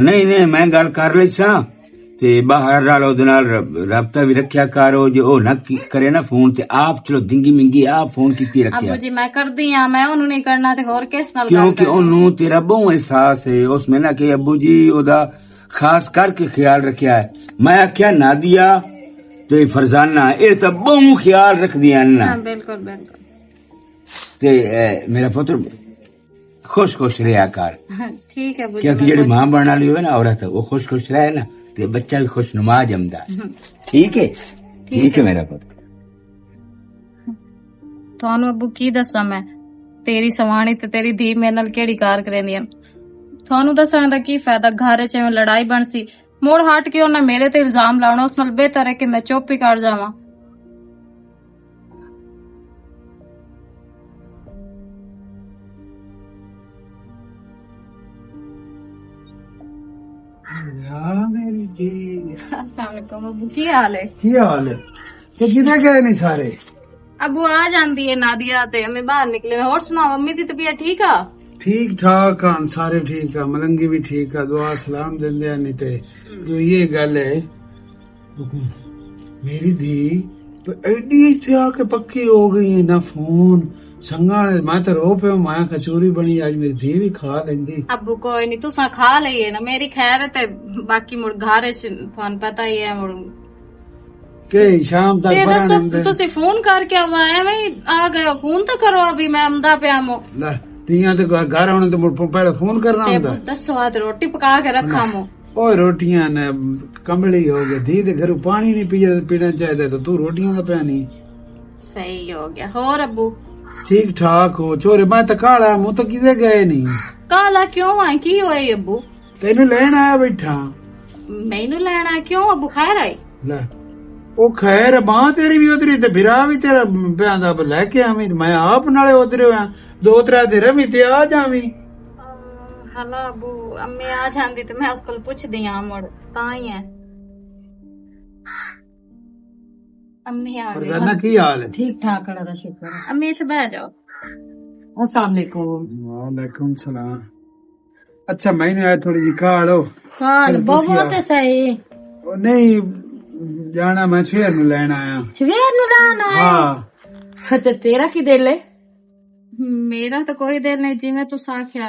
नहीं मैं गल कर ली सा ते बाहर नाल ओदे नाल राबता भी रखया करो जो ओ ना करे ना फोन ते आप चलो दिंगी मिंगी आप फोन कीती रखया अबू जी मैं कर दी हां मैं ओनु नहीं करना ते और किस नाल गल क्योंकि ओनु तेरा बहुत एहसास है उस में ना कि अब्बू जी ओदा खास करके ख्याल रखया है मैं आख्या नादिया ते फरजाना ए तो बहुत ख्याल रख दिया ना हां बिल्कुल बिल्कुल ते मेरा पुत्र खुश रहा कर ठीक है अबू जी क्योंकि जेडी मां बनने वाली होवे ना औरत वो खुश रहे ना ते बच्चा भी खुशनुमा जमदा ठीक है मेरा पुत्र ਤੁਹਾਨੂੰ ਅੱਬੂ ਕੀ ਦੱਸਾਂ ਮੈਂ ਤੇਰੀ ਸਵਾਣੀ ਤੇ ਤੇਰੀ ਧੀ ਮੇਰੇ ਨਾਲ ਕਿਹੜੀ ਕਾਰ ਕਰੇਂਦੀਆਂ ਤੁਹਾਨੂੰ ਦੱਸਣ ਦਾ ਕੀ ਫਾਇਦਾ ਘਰ 'ਚ ਲੜਾਈ ਬਣ ਸੀ ਮੋੜ ਹਟ ਕੇ ਉਹਨਾਂ ਮੇਰੇ ਤੇ ਇਲਜ਼ਾਮ ਲਾਉਣਾ ਉਸ ਨਾਲ ਬਿਹਤਰ ਹੈ ਕਿ ਮੈਂ ਚੁੱਪ ਹੀ ਕਰ ਜਾਵਾਂ मेरी जी अस्सलाम वालेकुम अबू की हाल है की हाल है तो किधर गए नहीं सारे अबू आ जाती है नादिया ते हमें बाहर निकले और सुनाओ मम्मी की तबीयत ठीक है ठीक ठाक हैं सारे ठीक है मलंगी भी ठीक है दुआ सलाम देंदे नहीं ते जो ये गल है मेरी धी तो एडी इत्थे आके पक्की हो गई है ना फोन संगा मैं तो रो पे माया कचौरी बनी आज मेरी धी भी खा लेंदी अब्बू कोई नहीं तुसा खा लईए ना मेरी खैर है ते बाकी मुड़ घर च थान पता ही है मुड़ के शाम तक ते बना दसो तुसी फोन करके आवा एवें ही आ गए हो। फोन तो करो अभी मैं आमदा पे आमो ले तियां तो घर आने तो पहले फोन करना ते होंदा दसो आज रोटी पका के रखा मो ओए रोटियां ने कमली हो गई धी दे घर पानी नहीं पीना चाहिए तो तू रोटियां का पिया नहीं सही हो गया और अब्बू ठीक ठाक हो छोरे मैं तो काला मुंह तो किते गए नहीं काला क्यों आई की होए अब्बू तेनू लेन आया बैठा मैनू लेना क्यों अब्बू खैर आई ले ओ खैर बां तेरी भी उधरी ते बिरा भी तेरा प्यांदा लेके आवी मैं आप नाले उधर होया 2-3 दिन रवी ते आ जावी हला अब्बू अम्मी आ जांदी ते मैं उसको पूछ दिया मुड़ ता ही है अम्मी आ गई फरजाना की हाल है ठीक ठाक अल्लाह दा शुक्र है। अम्मी इथे बैठ जाओ अस्सलाम वालेकुम। वालेकुम सलाम अच्छा मैंने आया थोड़ी जी कालो हाल बहुत सही ओ नहीं जाना मैं शेर नु लेन आया सवेर नु लाना है हाँ ते तेरा की दिल है? मेरा तो कोई दिल नहीं जिवें तू आख्या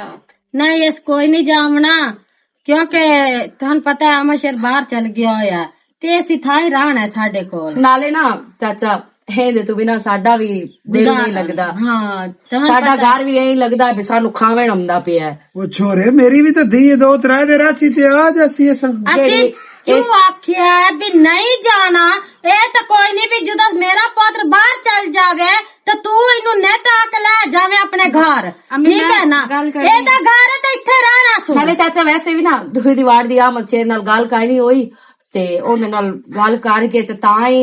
नहीं इस कोई नहीं जामना क्योंकि तुहानू पता है अमशर बाहर चल गया होया ते असी था ही रहना है साडे कोल नाले ना चाचा है दे तू बिना साडा भी दिल नहीं लगदा। हाँ साडा घर भी यही लगदा है सानू खावेण आंदा पिया है। वो छोरे मेरी भी तो धी 2-3 दिन रासी ते आ जासी असी क्यों आख्या है भी नहीं जाना ए तो कोई नहीं भी जुदा मेरा पुत्र बाहर चल जावे तो तू इनू नेता के ले जावे अपने घर ठीक है ना ए तो घर है तो इत्थे रहना सु नाले चाचा वैसे भी ना दूई दी वार दी आमल शेर नाल गल काई नहीं होई ते ओदे नाल गल करके ते तां ही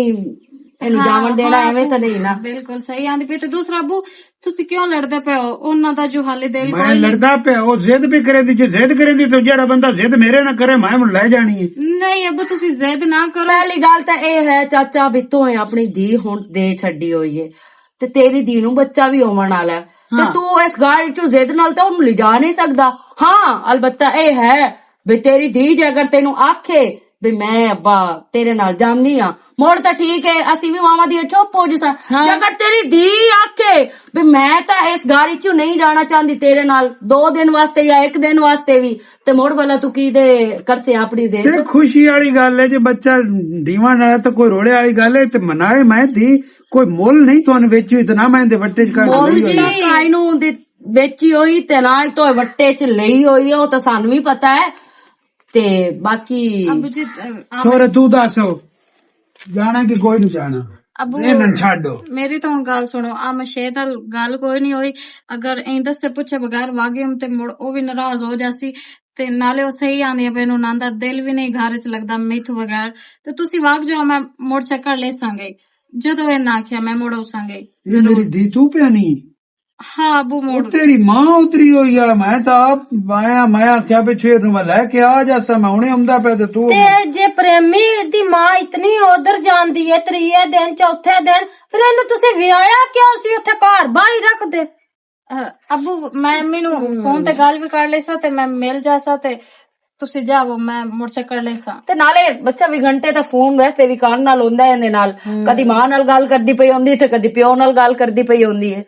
ਇਹਨੂੰ ਜਾਵਣ ਦੇਣਾ ਐਵੇਂ ਤਾਂ ਨਹੀਂ ਨਾ। ਬਿਲਕੁਲ ਸਹੀ ਆਂਦੀ ਪਈ ਤੇ ਦੂਸਰਾ ਅਬੂ ਤੁਸੀਂ ਕਿਉਂ ਲੜਦੇ ਪਏ ਹੋ ਉਹਨਾਂ ਦਾ ਜੋ ਹਾਲੇ ਦਿਲ मैं ਕੋਈ लड़दा पे वो जिद भी करे दी जो जिद करे दी तो जेड़ा बंदा जिद मेरे ना करे मैं मुझे ले जानी है ਨਹੀਂ ਅਬੂ ਤੁਸੀਂ ਜ਼ਿੱਦ ਨਾ ਕਰੋ ਪਹਿਲੀ ਗੱਲ ਤਾਂ ਇਹ ਹੈ ਚਾਚਾ ਵੀ ਤੂੰ ਆਪਣੀ ਧੀ ਹੁਣ ਦੇ ਛੱਡੀ ਹੋਈ ਏ ਤੇ ਤੇਰੀ ਧੀ ਨੂੰ ਬੱਚਾ ਵੀ ਹੋਣ ਵਾਲਾ ਹੈ ਤੇ ਤੂੰ ਇਸ ਗੱਲ ਚੋਂ ਜ਼ਿੱਦ ਨਾਲ ਤਾਂ ਉਹਨੂੰ ਲਿਜਾ ਨਹੀਂ ਸਕਦਾ। ਹਾਂ ਅਲਬੱਤਾ ਇਹ ਹੈ ਵੀ ਤੇਰੀ ਧੀ ਜੇ ਅਗਰ ਤੈਨੂੰ ਆਖੇ ਵੀ ਮੈਂ ਅੱਬਾ ਤੇਰੇ ਨਾਲ ਜਾਮਨੀ ਆ ਮੋੜ ਤਾਂ ਠੀਕ ਹੈ ਅਸੀਂ ਵੀ ਮਾਵਾਂ ਦੀ ਚੁੱਪ ਹੋ ਜਸਾ ਅਗਰ ਤੇਰੀ ਧੀ ਆਖੇ ਵੀ ਮੈਂ ਤਾਂ ਇਸ ਗਾੜੀ ਚੋਂ ਨਹੀਂ ਜਾਣਾ ਚਾਹੁੰਦੀ ਤੇਰੇ ਨਾਲ 2 ਦਿਨ ਵਾਸਤੇ ਜਾਂ 1 ਦਿਨ ਵਾਸਤੇ ਵੀ ਤੇ ਮੋੜ ਵਾਲਾ ਤੂੰ ਕੀ ਦੇ ਕਰਸੇ ਆਪਣੀ ਦੇ ते खुशी वाली गल है जे बच्चा दीवान वाला तो कोई रोड़े वाली गल है ते मनाए मैं दी कोई मुल नहीं तो ਵੇਚੀ इतना मैं दे वट्टे च ਮੋਲ ਜੀ ਇਹਨੂੰ ਦੀ ਵੇਚੀ ਹੋਈ ਤੇ ਨਾਲ ਤੋਂ ਵੱਟੇ ਚ ਲਈ ਹੋਈ ਉਹ ਤਾਂ ਸਾਨੂੰ ਵੀ ਪਤਾ ਹੈ ਤੇ ਬਾਕੀ ਅਬੂ ਜੀ छोरे तू दस जाना कि कोई नहीं जाना ਅਬੂ ਇਹਨਾਂ ਛੱਡੋ ਮੇਰੀ ਤਾਂ ਹੁਣ ਗੱਲ ਸੁਣੋ ਆ ਮਸ਼ੇ ਨਾਲ ਗੱਲ ਕੋਈ ਨਹੀਂ ਹੋਈ ਅਗਰ ਇੰਦ ਸੇ ਪੁੱਛੇ ਬਗੈਰ ਵਾਗਿਮ ਤੇ ਮੁੜ ਉਹ ਵੀ ਨਾਰਾਜ਼ ਹੋ ਜਾਸੀ ਤੇ ਨਾਲੇ ਉਹ ਸਹੀ ਆਂਦੀ ਪਈ ਨੂੰ ਨੰਦਾ ਦਿਲ ਵੀ ਨਹੀਂ ਘਰ ਚ ਲੱਗਦਾ ਮੈਥੋਂ ਬਗੈਰ ਤੇ ਤੁਸੀਂ ਵਾਗ ਜਾਓ ਮੈਂ ਮੁੜ ਚੱਕਰ ਲੈ ਸਾਂਗੇ ਜਦੋਂ ਇਹ ਨਾ ਆਖਿਆ ਮੈਂ ਮੁੜ ਉਸਾਂਗੇ ये मेरी दी तू पे नहीं ਹਾਂ ਅਬੂ ਮੁੜ तेरी मां उतरी हुई है मैं तो आप मैं क्या पे छेर नु लेके आ जासा मैं हुने आंदा पे ते तू ਤੇ ਜੇ ਪ੍ਰੇਮੀ ਦੀ ਮਾਂ ਇਤਨੀ ਉਧਰ ਜਾਂਦੀ ਹੈ ਤਰੀਏ ਦਿਨ ਚੌਥੇ ਦਿਨ ਫਿਰ ਇਹਨੂੰ ਤੁਸੀਂ ਵਿਆਹਿਆ ਕਿਉਂ ਸੀ ਉੱਥੇ ਘਰ ਬਾਹਰ ਹੀ ਰੱਖਦੇ ਅਬੂ ਮੈਂ ਅੰਮੀ ਨੂੰ ਫੋਨ ਤੇ ਗੱਲ ਵੀ ਕਰ ਲੈਸਾ ਤੇ ਮੈਂ ਮਿਲ ਜਾਸਾ ਤੇ ਤੁਸੀਂ ਜਾਵੋ ਮੈਂ ਮੁੜ ਚੱਕਰ ਲੈਸਾ ਤੇ ਨਾਲੇ ਬੱਚਾ ਵੀ ਘੰਟੇ ਤਾਂ ਫੋਨ ਵੈਸੇ ਵੀ ਕੰਨ ਨਾਲ ਹੁੰਦਾ ਇਹਦੇ ਨਾਲ ਕਦੀ ਮਾਂ ਨਾਲ ਗੱਲ ਕਰਦੀ ਪਈ ਹੁੰਦੀ ਤੇ ਕਦੀ ਪਿਓ ਨਾਲ ਗੱਲ ਕਰਦੀ ਪਈ ਹੁੰਦੀ ਹੈ।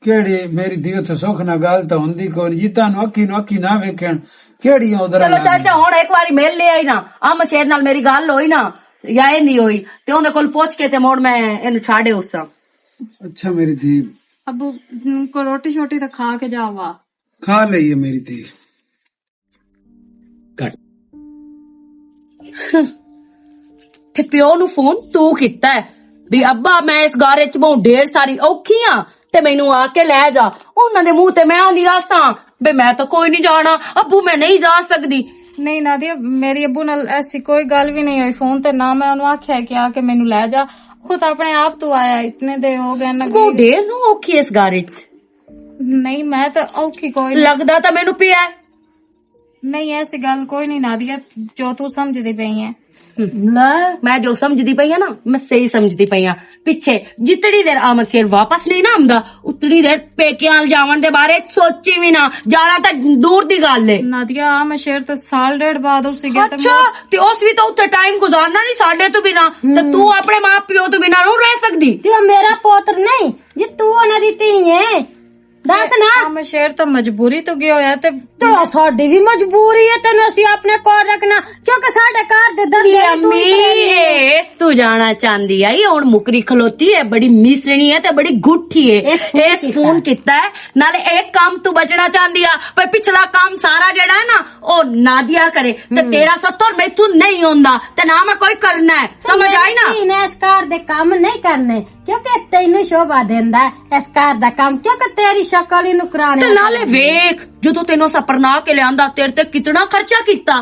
केड़ी मेरी दी तो सुख ना गल तो हुंदी कोई जी तानू अखी ना वेखण केड़ी उधर ਚਲੋ ਚਾਚਾ ਹੁਣ ਇੱਕ ਵਾਰੀ ਮਿਲ ਲਿਆ ਹੀ ਨਾ ਆਮ ਸ਼ੇਰ ਨਾਲ ਮੇਰੀ ਗੱਲ ਹੋਈ ਨਾ ਜਾਂ ਇਹ ਨਹੀਂ ਹੋਈ ਤੇ ਉਹਦੇ ਕੋਲ ਪੁੱਛ ਕੇ ਤੇ ਮੋੜ ਮੈਂ ਇਹਨੂੰ ਛਾੜੇ ਉਸਾਂ। अच्छा मेरी दी ਅਬੂ ਕੋ ਰੋਟੀ ਛੋਟੀ ਤਾਂ ਖਾ ਕੇ ਜਾਵਾ खा लई है मेरी दी ਕੱਟ ਤੇ ਪਿਓ ਨੂੰ ਫੋਨ ਤੂੰ ਕੀਤਾ ਹੈ ਵੀ ਅੱਬਾ ਮੈਂ ਇਸ ਗਾਰੇ ਚ ਬਹੁਤ ਢੇਰ ਸਾਰੀ ਔਖੀ ਆ ਤੇ ਮੈਨੂੰ ਆ ਕੇ ਲੈ ਜਾ। ਉਹਨਾਂ ਦੇ ਮੂੰਹ ਤੇ ਮੈਂ ਆਂਦੀ ਰਾਸਾਂ ਬੇ ਮੈਂ ਤਾਂ ਕੋਈ ਨਹੀਂ ਜਾਣਾ ਅੱਬੂ ਮੈਂ ਨਹੀਂ ਜਾ ਸਕਦੀ। ਨਹੀਂ ਨਾਦੀਆ ਮੇਰੀ ਅੱਬੂ ਨਾਲ ਐਸੀ ਕੋਈ ਗੱਲ ਵੀ ਨਹੀਂ ਹੋਈ ਫੋਨ ਤੇ ਨਾ ਮੈਂ ਉਹਨੂੰ ਆਖਿਆ ਕਿ ਆ ਕੇ ਮੈਨੂੰ ਲੈ ਜਾ ਉਹ ਤਾਂ ਆਪਣੇ ਆਪ ਤੋਂ ਆਇਆ ਇਤਨੇ ਦੇ ਹੋ ਗਏ ਨਾ ਉਹ ਢੇਰ ਨੂੰ ਔਖੀ ਇਸ ਗਾਰੇ ਚ ਨਹੀਂ ਮੈਂ ਤਾਂ ਔਖੀ ਕੋਈ ਲੱਗਦਾ ਤਾਂ ਮੈਨੂੰ ਪਿਆ ਨਹੀਂ ਐਸੀ ਗੱਲ ਕੋਈ ਨਹੀਂ ਨਾਦੀਆ ਜੋ ਤੂੰ ਸਮਝਦੀ ਪਈ ਹੈ ਲੈ ਮੈਂ ਜੋ ਸਮਝਦੀ ਪਈ ਆ ਨਾ ਮੈਂ ਸਹੀ ਸਮਝਦੀ ਪਈ ਆ ਪਿੱਛੇ ਜਿਤੜੀ ਦੇਰ ਆਮਦ ਸ਼ੇਰ ਵਾਪਸ ਨਹੀਂ ਨਾ ਆਉਂਦਾ ਉਤੜੀ ਦੇਰ ਪੇਕਿਆਂ ਜਾਵਣ ਦੇ ਬਾਰੇ ਸੋਚੀ ਵੀ ਨਾ ਜਾਣਾ ਤਾਂ ਦੂਰ ਦੀ ਗੱਲ ਏ ਨਾਦੀਆ ਆ ਮੈਂ ਸ਼ੇਰ ਤੇ ਸਾਲ ਡੇਢ ਬਾਅਦ ਉਸ ਗਿਆ ਤੇ ਅੱਛਾ ਤੇ ਉਸ ਵੀ ਤਾਂ ਉੱਥੇ ਟਾਈਮ ਗੁਜ਼ਾਰਨਾ ਨਹੀਂ ਸਾਡੇ ਤੋਂ ਬਿਨਾ ਤੇ ਤੂੰ ਆਪਣੇ ਮਾਂ ਪਿਓ ਤੋਂ ਬਿਨਾ ਨਹੀਂ ਰਹਿ ਸਕਦੀ ਤੇ ਉਹ ਮੇਰਾ ਪੁੱਤਰ ਨਹੀਂ ਜੇ ਤੂੰ ਉਹਨਾਂ ਦੀ ਧੀ ਏ ਦੱਸ ਨਾ ਆ ਮੈਂ ਸ਼ੇਰ ਤਾਂ ਮਜਬੂਰੀ ਤੋਂ ਗਿਆ ਹੋਇਆ ਤੇ ਤੇ ਸਾਡੀ ਵੀ ਮਜਬੂਰੀ ਹੈ ਤੈਨੂੰ ਅਸੀਂ ਆਪਣੇ ਕੋਲ ਰੱਖਣਾ ਕਿਉਂਕਿ ਸਾਡੇ ਘਰ ਦੇ ਦੰਦੇ ਤੂੰ ਅੰਮੀ ਹੀ ਕਰੇਂਗੀ। ਇਸ ਤੂੰ ਜਾਣਾ ਚਾਹੁੰਦੀ ਆਈ ਹੁਣ ਮੁਕਰੀ ਖਲੋਤੀ ਹੈ ਬੜੀ ਮਿਸਰਣੀ ਹੈ ਤੇ ਬੜੀ ਗੁੱਠੀ ਹੈ ਇਹ ਫੋਨ ਕੀਤਾ ਹੈ ਨਾਲੇ ਇੱਕ ਕੰਮ ਤੂੰ ਬਚਣਾ ਚਾਹੁੰਦੀ ਆ ਪਰ ਪਿਛਲਾ ਕੰਮ ਸਾਰਾ ਜਿਹੜਾ ਹੈ ਨਾ ਉਹ ਨਾਦੀਆ ਕਰੇ ਤੇ ਤੇਰਾ 70 ਮੈਥੋਂ ਨਹੀਂ ਹੁੰਦਾ ਤੇ ਨਾ ਮੈਂ ਕੋਈ ਕਰਨਾ ਹੈ ਸਮਝ ਆਈ ਨਾ ਧੀ ਨੇ ਇਸ ਘਰ ਦੇ ਕੰਮ ਨਹੀਂ ਕਰਨੇ ਕਿਉਂਕਿ ਤੈਨੂੰ ਸ਼ੋਭਾ ਦਿੰਦਾ ਹੈ ਇਸ ਘਰ ਦਾ ਕੰਮ ਕਿਉਂਕਿ ਤੇਰੀ ਸ਼ਕਲ ਹੀ ਤੇ ਨੁਕਰਾਣੀ ਨਾਲੇ ਵੇਖ ਜਦੋਂ ਤੈਨੂੰ ਸਪਰਨਾ ਕੇ ਲਿਆਂਦਾ ਤੇਰੇ ਤੇ ਕਿਤਨਾ ਖਰਚਾ ਕੀਤਾ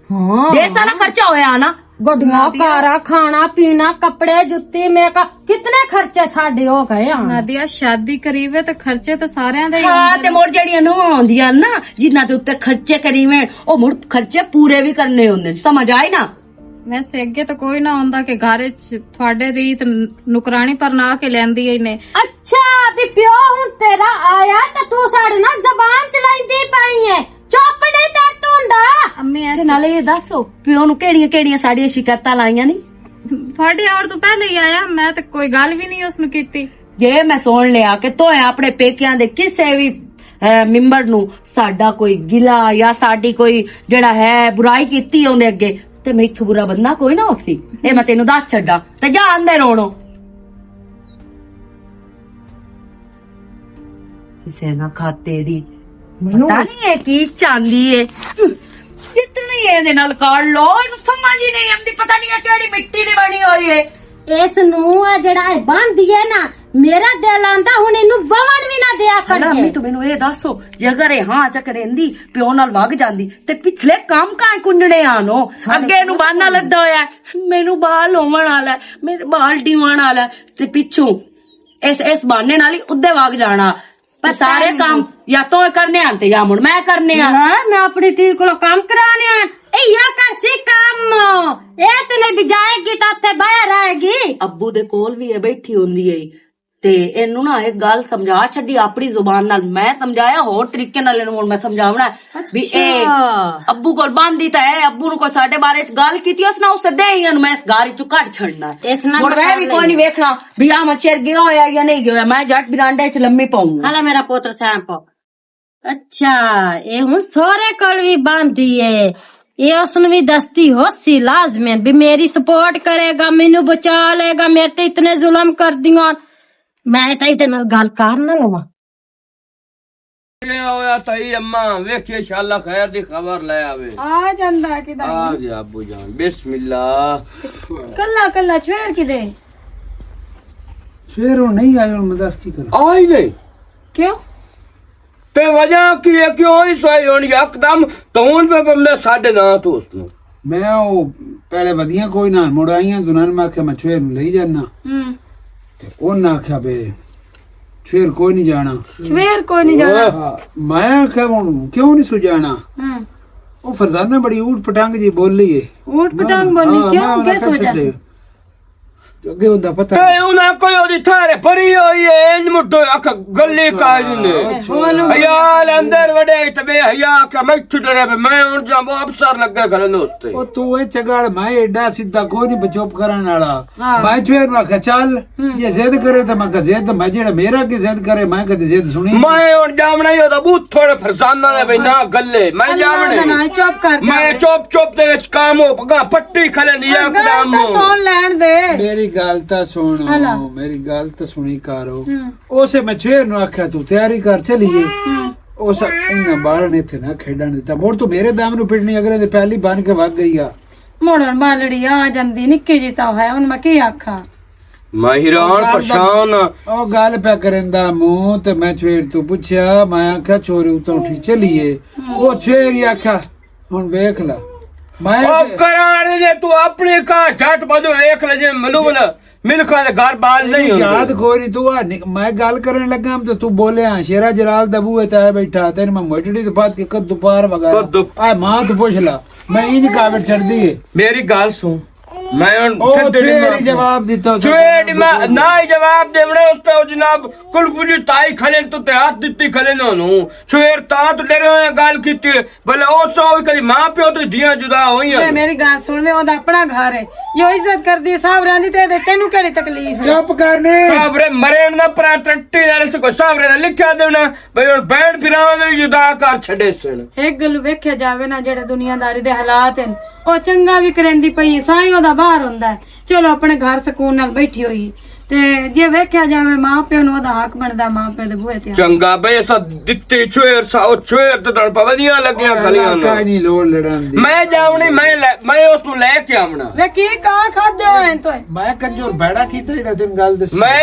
ਹਾਂ ਢੇਰ ਸਾਰਾ ਖਰਚਾ ਹੋਇਆ ਨਾ ਗੱਡੀਆਂ ਕਾਰਾਂ ਖਾਣਾ ਪੀਣਾ ਕੱਪੜੇ ਜੁੱਤੀ ਮੇਕਅਪ ਕਿਤਨੇ ਖਰਚੇ ਸਾਡੇ ਹੋ ਗਏ ਆ ਨਾਦੀਆ ਸ਼ਾਦੀ ਕਰੀਬ ਹੈ ਤੇ ਖਰਚੇ ਤਾਂ ਸਾਰਿਆਂ ਦੇ ਹੀ ਹਾਂ ਹੁੰਦੇ ਤੇ ਮੁੜ ਜਿਹੜੀਆਂ ਨੂੰ ਆਉਂਦੀਆਂ ਨਾ ਜਿਨ੍ਹਾਂ ਦੇ ਉੱਤੇ ਖਰਚੇ ਕਰੀਵੇਂ ਉਹ ਮੁੜ ਖਰਚੇ ਪੂਰੇ ਵੀ ਕਰਨੇ ਹੁੰਦੇ ਨੇ ਸਮਝ ਆਈ ਨਾ ਵੈਸੇ ਅੱਗੇ ਤਾਂ ਕੋਈ ਨਾ ਹੁੰਦਾ ਕਿ ਘਰ ਚ ਤੁਹਾਡੇ ਰੀਤ ਨੁਕਰਾਣੀ ਪਰ ਨਾ ਕੇ ਲੈਂਦੀ ਹੀ ਨੇ ਅੱਛਾ ਵੀ ਪਿਓ ਹੁਣ ਤੇਰਾ ਆਇਆ ਤਾਂ ਤੂੰ ਸਾਡੇ ਨਾਲ ਜ਼ਬਾਨ ਚਲਾਈਂਦੀ ਪਈ ਏ ਚੁੱਪ ਨਹੀਂ ਤੇ ਤੂੰ ਹੁੰਦਾ ਅੰਮੀ ਤੇ ਨਾਲੇ ਇਹ ਦੱਸੋ ਪਿਓ ਨੂੰ ਕਿਹੜੀਆਂ ਕਿਹੜੀਆਂ ਸਾਡੀਆਂ ਸ਼ਿਕਾਇਤਾਂ ਲਾਈਆਂ ਨਹੀਂ ਤੁਹਾਡੀ ਆਉਣ ਤੋਂ ਪਹਿਲੇ ਹੀ ਆਇਆ ਮੈਂ ਤਾਂ ਕੋਈ ਗੱਲ ਵੀ ਨਹੀਂ ਉਸਨੂੰ ਕੀਤੀ ਜੇ ਮੈਂ ਸੁਣ ਲਿਆ ਕਿ ਤੋਏ ਆਪਣੇ ਪੇਕਿਆਂ ਦੇ ਕਿਸੇ ਵੀ ਮੈਂਬਰ ਨੂੰ ਸਾਡਾ ਕੋਈ ਗਿਲਾ ਜਾਂ ਸਾਡੀ ਕੋਈ ਜਿਹੜਾ ਹੈ ਬੁਰਾਈ ਕੀਤੀ ਉਹਦੇ ਅੱਗੇ ਤੇ ਮੈਥੋਂ ਬੁਰਾ ਬੰਦਾ ਕੋਈ ਨਾ ਹੋਸੀ ਇਹ ਮੈਂ ਤੈਨੂੰ ਦੱਸ ਛੱਡਾਂ ਤੇ ਜਾ ਅੰਦਰ ਰੋਣੋ ਕਿਸੇ ਨਾ ਖਾਤੇ ਦੀ ਪਤਾ ਨਹੀਂ ਇਹ ਕੀ ਚਾਂਦੀ ਏ ਇਤਨੀ ਇਹਦੇ ਨਾਲ ਕਰ ਲੋ ਇਹਨੂੰ ਸਮਝ ਹੀ ਨਹੀਂ ਆਉਂਦੀ ਪਤਾ ਨਹੀਂ ਇਹ ਕਿਹੜੀ ਮਿੱਟੀ ਦੀ ਬਣੀ ਹੋਈ ਏ ਇਸ ਨੂੰ ਆ ਜਿਹੜਾ ਇਹ ਬੰਦੀ ਏ ਨਾ ਮੇਰਾ ਦਿਲ ਆਂਦਾ ਹੁਣ ਇਹਨੂੰ ਬਵਣ ਵੀ ਨਾ ਦਿਆ ਹਣਾ ਅੰਮੀ ਕਰਕੇ ਤੂੰ ਮੈਨੂੰ ਇਹ ਦੱਸੋ ਜੇ ਅਗਰ ਇਹ ਹਾਂ ਚ ਕਰੇਂਦੀ ਪਿਓ ਨਾਲ ਵਗ ਜਾਂਦੀ ਤੇ ਪਿਛਲੇ ਕੰਮ ਕਾਇ ਕੁੰਡੜੇ ਆਨੋ ਅੱਗੇ ਨੂੰ ਬਾਨਾ ਲੱਦਾ ਹੋਇਆ ਹੈ, ਮੈਨੂੰ ਬਾਲ ਹੋਵਣ ਵਾਲਾ ਹੈ, ਮੇਰੇ ਬਾਲ ਡੀਵਣ ਵਾਲਾ ਹੈ, ਤੇ ਪਿੱਛੋਂ ਇਸ ਬਾਨੇ ਨਾਲ ਹੀ ਉੱਦੇ ਵਗ ਜਾਣਾ ਪਰ ਸਾਰੇ ਕੰਮ ਜਾਂ ਤੂੰ ਕਰਨੇ ਆਂ ਤੇ ਜਾਂ ਮੁੜ ਮੈਂ ਕਰਨੇ ਆ ਨਾ ਮੈਂ ਆਪਣੀ ਧੀ ਕੋਲੋਂ ਕੰਮ ਕਰਾਣੇ ਆ ਇਹ ਯਾ ਕਰਸੀ ਕੰਮ ਇਹ ਤਨੇ ਬਿਜਾਏਗੀ ਤਾਂ ਉੱਥੇ ਬਾਹਰ ਆਏਗੀ ਅੱਬੂ ਦੇ ਕੋਲ ਵੀ ਇਹ ਬੈਠੀ ਹੁੰਦੀ ਏ ਤੇ ਇਹਨੂੰ ਨਾ ਇੱਕ ਗੱਲ ਸਮਝਾ ਛੱਡੀ ਆਪਣੀ ਜ਼ੁਬਾਨ ਨਾਲ ਮੈਂ ਸਮਝਾਇਆ ਹੋਰ ਤਰੀਕੇ ਨਾਲ ਇਹਨੂੰ ਹੁਣ ਮੈਂ ਸਮਝਾਉਣਾ ਵੀ ਇਹ ਅੱਬੂ ਕੋਲ ਬੰਦੀ ਤਾਂ ਹੈ ਅੱਬੂ ਨੂੰ ਕੋਈ ਸਾਡੇ ਬਾਰੇ ਚ ਗੱਲ ਕੀਤੀ ਉਸ ਨਾਲ ਉਸ ਦੇ ਹੀ ਮੈਂ ਇਸ ਗਾਰੀ ਚੋਂ ਕੱਢ ਛੱਡਣਾ ਇਸ ਨਾਲ ਹੁਣ ਮੈਂ ਵੀ ਕੋਈ ਨਹੀਂ ਵੇਖਣਾ ਵੀ ਆ ਮੱਛਰ ਗਿਆ ਹੋਇਆ ਜਾਂ ਨਹੀਂ ਗਿਆ ਮੈਂ ਜੱਟ ਬਿਰਾਂਡੇ ਚ ਲੰਮੀ ਪਾਉਂ ਹਾਲਾ ਮੇਰਾ ਪੁੱਤਰ ਸੈਂਪ ਅੱਛਾ ਇਹ ਹੁਣ ਸੋਹਰੇ ਕੋਲ ਵੀ ਬੰਦੀ ਏ ਇਹ ਉਸਨੂੰ ਵੀ ਦਸਤੀ ਹੋਸੀ ਲਾਜ਼ਮਨ ਵੀ ਮੇਰੀ ਸਪੋਰਟ ਕਰੇਗਾ ਮੈਨੂੰ ਬਚਾ ਲੇਗਾ ਮੇਰੇ ਤੇ ਇਤਨੇ ਜ਼ੁਲਮ ਕਰਦੀਆਂ ਮੈਂ ਤਾਂ ਇਹਦੇ ਨਾਲ ਗੱਲ ਕਰ ਨਾ ਲਵਾਂ ਇਹ ਹੋਇਆ ਤਾਈ ਅੰਮਾ ਵੇਖੇ ਸ਼ਾਲਾ ਖੈਰ ਦੀ ਖਬਰ ਲੈ ਆਵੇ ਆ ਜਾਂਦਾ ਕਿਦਾ ਆ ਗਿਆ ਅਬੂ ਜਾਨ ਬਿਸਮਿਲ੍ਲਾ ਕੱਲਾ ਕੱਲਾ ਛੇਰ ਕਿਦੇ ਫਿਰ ਉਹ ਨਹੀਂ ਆਇਆ ਹੁਣ ਮੈਂ ਦੱਸ ਕੀ ਕਰਾਂ ਆਈ ਨਹੀਂ ਕਿਉਂ ਤੇ ਵਜ੍ਹਾ ਕੀ ਹੈ ਕਿਉਂ ਹੀ ਸਹੀ ਹੋਣੀ ਇੱਕਦਮ ਤੂੰ पे ਬੰਦੇ ਸਾਡੇ ਨਾਂ ਤੋਂ ਉਸ ਨੂੰ ਮੈਂ ਉਹ ਪਹਿਲੇ ਵਧੀਆਂ ਕੋਈ ਨਾ ਮੁੜ ਆਈਆਂ ਦੁਨਾਨ ਮੈਂ ਆਖਿਆ ਮੈਂ ਛੇਰ ਨੂੰ ਲਈ ਜਾਣਾ ਤੇ ਉਹਨਾਂ ਆਖਿਆ ਬੇ ਛੇਰ ਕੋਈ ਨਹੀਂ ਜਾਣਾ ਛੇਰ ਕੋਈ ਨਹੀਂ ਹਾਂ, ਮੈਂ ਆਖਿਆ ਹੁਣ ਕਿਉਂ ਨਹੀਂ ਸੁਜਾਣਾ ਉਹ ਫਰਜ਼ਾਨਾ ਬੜੀ ਊਟ ਪਟੰਗ ਜੀ ਬੋਲੀ ਏ ਊਟ ਪਟਾਂਗ ਬੋਲੀ ਕਿਉਂ ਕਿਸ ਵਜ੍ਹਾ से ਅੱਗੇ ਹੁੰਦਾ ਪਤਾ ਤੇ ਉਹਨਾਂ ਕੋਈ ਉਹਦੀ ਥਾਰੇ ਭਰੀ ਹੋਈ ਹੈ ਇੰਜ ਮੁੱਢੋ ਅੱਖ ਗੱਲੀ ਕਾਜ ਨੇ ਹਯਾਲ ਅੰਦਰ ਵੜੇ ਤੇ ਬੇ ਹਯਾ ਕਿ ਮੈਂ ਛੁੱਟਰੇ ਮੈਂ ਹੁਣ ਜਾਂਬੋ ਅਫਸਰ ਲੱਗਾ ਕਰਨ ਉਸਤੇ ਉਹ ਤੂੰ ਇਹ ਚਗੜ ਮੈਂ ਏਡਾ ਸਿੱਧਾ ਕੋਈ ਨਹੀਂ ਬਚੋਪ ਕਰਨ ਵਾਲਾ ਮੈਂ ਫੇਰ ਮੈਂ ਕਿਹਾ ਚੱਲ ਜੇ ਜ਼ਿੱਦ ਕਰੇ ਤਾਂ ਮੈਂ ਕਿਹਾ ਜ਼ਿੱਦ ਮੈਂ ਜਿਹੜਾ ਮੇਰਾ ਕੀ ਜ਼ਿੱਦ ਕਰੇ ਮੈਂ ਕਦੇ ਜ਼ਿੱਦ ਸੁਣੀ ਮੈਂ ਹੁਣ ਜਾਵਣਾ ਹੀ ਉਹਦਾ ਬੂਥ ਥੋੜੇ ਫਰਜ਼ਾਨਾ ਦੇ ਬਈ ਨਾ ਗੱਲੇ ਮੈਂ ਜਾਵਣੇ ਚੁੱਪ ਕਰ ਮੈਂ ਚੁੱਪ ਚੁੱਪ ਦੇ ਵਿੱਚ ਕੰਮ ਹੋ ਪਗਾ ਪੱਟੀ ਖਲਣੀ ਇੱਕਦਮ ਸੁਣ ਲੈਣ ਦੇ ਮੇਰੀ ਗੱਲ ਤਾਂ ਸੁਣੋ ਮੇਰੀ ਗੱਲ ਤਾਂ ਸੁਣੀ ਕਰੋ ਉਸੇ ਮੈਂ ਛੇਰ ਨੂੰ ਆਖਿਆ ਤੂੰ ਤਿਆਰੀ ਕਰ ਚਲੀਏ ਉਸ ਇਹਨਾਂ ਬਾਹਰ ਨੇ ਇੱਥੇ ਨਾ ਖੇਡਣ ਦਿੱਤਾ ਮੋੜ ਤੂੰ ਮੇਰੇ ਦਮ ਨੂੰ ਪਿੜਨੀ ਅਗਲੇ ਦੇ ਪਹਿਲੀ ਬਣ ਕੇ ਵਗ ਗਈ ਆ ਮੋੜਨ ਬਾਲੜੀ ਆ ਜਾਂਦੀ ਨਿੱਕੀ ਜੀ ਤਾਂ ਹੈ ਹੁਣ ਮੈਂ ਕੀ ਆਖਾਂ ਮੈਂ ਹੈਰਾਨ ਪਰੇਸ਼ਾਨ ਉਹ ਗੱਲ ਪਿਆ ਕਰਦਾ ਮੂੰਹ ਤੇ ਮੈਂ ਛੇਰ ਤੋਂ ਪੁੱਛਿਆ ਮੈਂ ਆਖਿਆ ਛੋਰੀ ਉਤੋਂ ਉੱਠੀ ਚਲੀਏ ਉਹ ਛੇਰ ਹੀ ਆਖਿਆ ਹੁਣ ਵੇਖ ਲੈ ਮੈਂ ਉਹ ਕਰਾਣੇ ਦੇ ਤੂੰ ਆਪਣੇ ਘਰ ਝਟ ਬਦੋ ਵੇਖ ਲੈ ਜੇ ਮਲੂਮ ਮਿਲਖਾ ਦੇ ਘਰ ਬਾਲ ਨਹੀਂ ਹੁੰਦੇ ਯਾਦ ਕੋਈ ਨਹੀਂ ਤੂੰ ਮੈਂ ਗੱਲ ਕਰਨ ਲੱਗਾ ਤੇ ਤੂੰ ਬੋਲਿਆ ਸ਼ੇਰਾ ਜਲਾਲ ਦਾ ਬੂਹੇ ਤੇ ਬੈਠਾ ਤੈਨੂੰ ਮੈਂ ਮੋਟੜੀ ਤੋਂ ਬਾਅਦ ਕਦ ਦੁਪਹਿਰ ਵਗਾ ਆ ਮਾਂ ਤੋਂ ਪੁੱਛ ਲਾ ਮੈਂ ਇੰਜ ਕਾਵੜ ਛੱਡਦੀ ਏ ਮੇਰੀ ਗੱਲ ਸੁਣ मैं ओ छेरी जवाब दिता छेड़ी मैं ना ही जवाब देवणे उस पे जनाब कुलफुजी ताई खले तो ते हाथ दित्ती खले नु छेर ता तो डरे होए गल कीती भले ओ सो कदी मां प्यो तो दियां जुदा होईयां मेरी गल सुन ले ओदा अपना घर है यो इज्जत करदी है सावरां दी ते तेनू केड़ी तकलीफ है चुप करने सावरे मरे ना पर टट्टी नाल से को सावरे ने लिखा देना भई हुन बैंड फिरावे जुदा कर छड़े सन एक गल वेख्या जावे ना जेड़े दुनियादारी दे हालात हैं ਉਹ ਚੰਗਾ ਵੀ ਕਰੇਂਦੀ ਪਈ ਸਾਈ ਉਹਦਾ ਬਾਹਰ ਹੁੰਦਾ ਹੈ। ਚਲੋ ਆਪਣੇ ਘਰ ਸਕੂਨ ਨਾਲ ਬੈਠੀ ਹੋਈ ਤੇ ਜੇ ਵੇਖਿਆ ਜਾਵੇ ਮਾਂ ਪਿਓ ਨੂੰ ਉਹਦਾ ਹੱਕ ਬਣਦਾ ਮਾਂ ਪਿਓ ਦੇ ਬੂਹੇ ਤੇ ਚੰਗਾ ਬਈ ਸਾ ਦਿੱਤੀ ਛੇਰ ਸਾ ਉਹ ਛੇਰ ਤੇ ਤੜ ਪਵਦੀਆਂ ਲੱਗੀਆਂ ਖਲੀਆਂ ਨੂੰ ਕਾਈ ਨਹੀਂ ਲੋੜ ਲੜਨ ਦੀ ਮੈਂ ਜਾਵਣੀ ਮੈਂ ਉਸ ਨੂੰ ਲੈ ਕੇ ਆਵਣਾ ਵੇ ਕੀ ਕਾਂ ਖਾਦੇ ਹੋਏ ਤੋਏ ਮੈਂ ਕੰਜੂਰ ਬੈੜਾ ਕੀਤਾ ਜਿਹੜਾ ਤੈਨੂੰ ਗੱਲ ਦੱਸੀ ਮੈਂ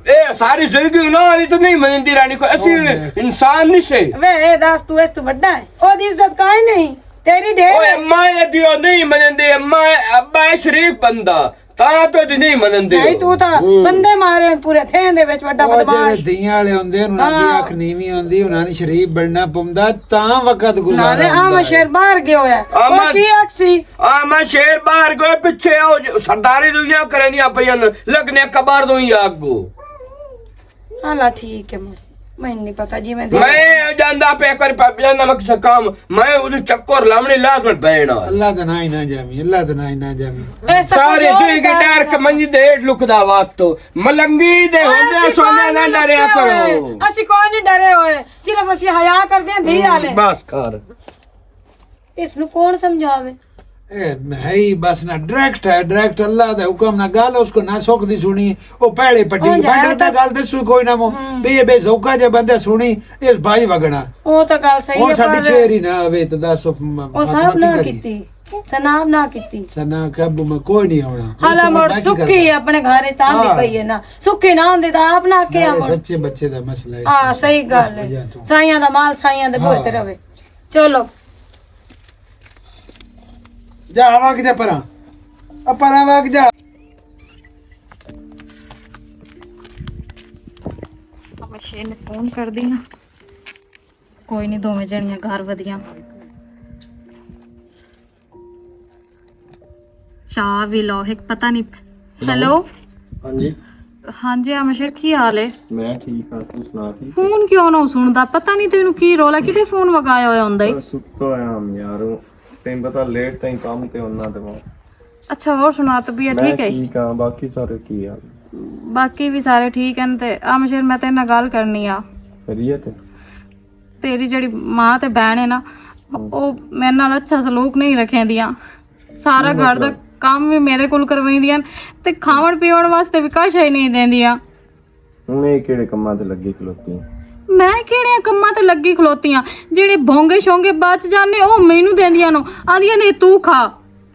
ਇਹ ਸਾਰੀ ਜ਼ਿੰਦਗੀ ਨਾ ਵਾਲੀ ਤਾਂ ਨਹੀਂ ਮੰਨਦੀ ਰਾਣੀ ਕੋ ਅਸੀਂ ਇਨਸਾਨ ਨਹੀਂ ਸੇ ਵੇ ਇਹ ਦੱਸ ਤੂੰ ਇਸ ਤੋਂ ਵੱਡਾ ਹੈ ਉਹਦੀ ਇੱਜ਼ਤ ਕਾਈ ਨਹੀਂ ਤੇਰੀ ਢੇਰ ਓਏ ਅੰਮਾ ਇਹ ਦਿਓ ਨਹੀਂ ਮੰਨਦੇ ਅੰਮਾ ਅੱਬਾ ਇਹ ਸ਼ਰੀਫ ਬੰਦਾ ਤਾਂ ਤੋਂ ਨਹੀਂ ਮੰਨਦੇ ਨਹੀਂ ਤੂੰ ਤਾਂ ਬੰਦੇ ਮਾਰੇ ਪੂਰੇ ਥੇਂ ਦੇ ਵਿੱਚ ਵੱਡਾ ਉਹ ਜਿਹੜੇ ਬਦਮਾਸ਼ ਦੀਆਂ ਵਾਲੇ ਹੁੰਦੇ ਉਹਨਾਂ ਦੀ ਅੱਖ ਨੀਵੀਂ ਹੁੰਦੀ ਉਹਨਾਂ ਨੇ ਸ਼ਰੀਫ ਬਣਨਾ ਪਉਂਦਾ ਤਾਂ ਵਕਤ ਨਾਲੇ ਗੁਜ਼ਾਰਨਾ ਆਮਾ ਸ਼ੇਰ ਬਾਹਰ ਗਿਆ ਹੋਇਆ ਉਹ ਕੀ ਅਕਸੀ ਆ ਮੈਂ ਸ਼ੇਰ ਬਾਹਰ ਗਏ ਪਿੱਛੇ ਆਓ ਸਰਦਾਰੀ ਦੁਨੀਆ ਕਰਨੀਆਂ ਪਈਆਂ ਲੱਗਨੇ ਕਬਾਰ ਦੋ ਹੀ ਆਗੋ ਹਾਲਾ ਠੀਕ ਹੈ ਮੈਨੂੰ ਨਹੀਂ ਪਤਾ ਜਿਵੇਂ ਮੈਂ ਜਾਂਦਾ ਪੇ ਕਰ ਜਾਂਦਾ ਮੈਂ ਕਿਸੇ ਕੰਮ ਮੈਂ ਉਹ ਚੱਕਰ ਲਾਵਣੇ ਲਾਜ਼ਮਨ ਬੈਣਾ ਅੱਲਾਹ ਦਾ ਨਾਂ ਹੀ ਨਾ ਜਾਵੀਂ ਅੱਲਾਹ ਦਾ ਨਾਂ ਹੀ ਨਾ ਜਾਵੀਂ ਸਾਰੇ ਜੀ ਡਰ ਕੇ ਮੰਜੀ ਦੇ ਹੇਠ ਲੁਕਦਾ ਵਾਤ ਮਲੰਗੀ ਦੇ ਹੁੰਦੇ ਸੋਨੇ ਨਾ ਡਰਿਆ ਕਰੋ ਅਸੀਂ ਕੋਈ ਨਹੀਂ ਡਰੇ ਹੋਏ ਸਿਰਫ ਅਸੀਂ ਹਯਾ ਕਰਦੇ ਹਾਂ ਧੀ ਵਾਲੇ ਬਸ ਕਰ ਇਸ ਨੂੰ ਕੌਣ ਸਮਝਾਵੇ ਇਹ ਹੈ ਹੀ ਬਸ ਨਾ डायरेक्ट अल्लाह ਦਾ ਹੁਕਮ ਨਾ ਗੱਲ ਉਸਕੋ ਨਾ ਸੁੱਖ ਦੀ ਸੁਣੀ ਉਹ ਪਹਿਲੇ ਪੱਟੀ ਬੰਦੇ ਤਾਂ ਗੱਲ ਦੱਸੂ ਕੋਈ ਨਾ ਮੋ ਵੀ ਇਹ ਬੇਜ਼ੌਕਾ ਜੇ ਬੰਦੇ ਸੁਣੀ ਇਸ ਭਾਈ ਵਗਣਾ ਉਹ ਤਾਂ ਗੱਲ ਸਹੀ ਉਹ ਹੈ ਸਾਡੀ ਪਰ ਛੇਰੀ ਨਾ ਆਵੇ ਤਾਂ ਦੱਸ ਉਹ ਸਾਹਿਬ ਨਾ ਕੀਤੀ ਸਨਾਮ ਨਾ ਕੀਤੀ ਸਨਾ ਕਾਬੂ ਮੈਂ ਕੋਈ ਨਹੀਂ ਆਉਣਾ ਹਾਲਾ ਮੋੜ ਸੁੱਖੀ ਆਪਣੇ ਘਰੇ ਤਾਂ ਦੀ ਪਈ ਹੈ ਨਾ ਸੁੱਖੀ ਨਾ ਹੁੰਦੀ ਤਾਂ ਆਪ ਨਾ ਕੇ ਆਵਣ ਸੱਚੇ ਬੱਚੇ ਦਾ ਮਸਲਾ ਹੈ ਆ ਸਹੀ ਗੱਲ ਹੈ ਸਾਈਆਂ ਦਾ ਮਾਲ ਸਾਈਆਂ ਦੇ ਬੋਏ ਤੇ ਰਵੇ ਚਲੋ ਜਾ ਵਗ ਜਾ ਪਰਾਂ ਵਗ ਜਾ ਮਸ਼ੀਨ ਨੂੰ ਫੋਨ ਕਰਦੀ ਹਾਂ ਕੋਈ ਨਹੀਂ ਦੋਵੇਂ ਜਣੀਆਂ ਘਰ ਵਧੀਆਂ ਚਾਹ ਵੀ ਲਓ ਇੱਕ ਪਤਾ ਨਹੀਂ ਹੈਲੋ ਹਾਂਜੀ ਹਾਂਜੀ ਅਮਸ਼ਰ ਕੀ ਹਾਲ ਹੈ ਮੈਂ ਠੀਕ ਹਾਂ ਤੂੰ ਸੁਣਾ ਠੀਕ ਫੋਨ ਕਿਉਂ ਨਾ ਸੁਣਦਾ ਪਤਾ ਨਹੀਂ ਤੈਨੂੰ ਕੀ ਰੋਲਾ ਕਿਤੇ ਫੋਨ ਵਗਾਇਆ ਹੋਇਆ ਹੁੰਦਾ ਈ ਸੁੱਤਾ ਹੋਇਆ ਹਮ ਯਾਰੋ ਤੈਨੂੰ ਪਤਾ ਲੇਟ ਤਾਈਂ ਕੰਮ ਤੇ ਉਹਨਾਂ ਤੇ ਮੈਂ ਅੱਛਾ ਹੋਰ ਸੁਣਾ ਤਬੀਅਤ ਠੀਕ ਹੈ ਠੀਕ ਹਾਂ ਬਾਕੀ ਸਾਰੇ ਕੀ ਹਾਲ ਬਾਕੀ ਵੀ ਸਾਰੇ ਠੀਕ ਹਨ ਤੇ ਅਮਸ਼ਰ ਮੈਂ ਤੇਰੇ ਨਾਲ ਗੱਲ ਕਰਨੀ ਆ ਕਰੀਏ ਤੇ ਤੇਰੀ ਜਿਹੜੀ ਮਾਂ ਤੇ ਭੈਣ ਹੈ ਨਾ ਉਹ ਮੇਰੇ ਨਾਲ ਅੱਛਾ ਸਲੂਕ ਨਹੀਂ ਰੱਖੇਂਦੀਆਂ ਸਾਰਾ ਘਰ ਦਾ ਕੰਮ ਵੀ ਮੇਰੇ ਕੋਲ ਕਰਵਾਉਂਦੀਆਂ ਤੇ ਖਾਣ ਪੀਣ ਵਾਸਤੇ ਵੀ ਕੁਛ ਹੀ ਨਹੀਂ ਦਿੰਦੀਆਂ ਹੁਣ ਇਹ ਕਿਹੜੇ ਕੰਮਾਂ ਤੇ ਲੱਗੀ ਖਲੋਤੀ ਮੈਂ ਕਿਹੜਿਆਂ ਕੰਮਾਂ ਤੇ ਲੱਗੀ ਖਲੋਤੀਆਂ ਜਿਹੜੇ ਭੋਂਗੇ ਸ਼ੋਂਗੇ ਬਚ ਜਾਂਦੇ ਉਹ ਮੈਨੂੰ ਦਿੰਦੀਆਂ ਨੂੰ ਆਂਦੀਆਂ ਨੇ ਤੂੰ ਖਾ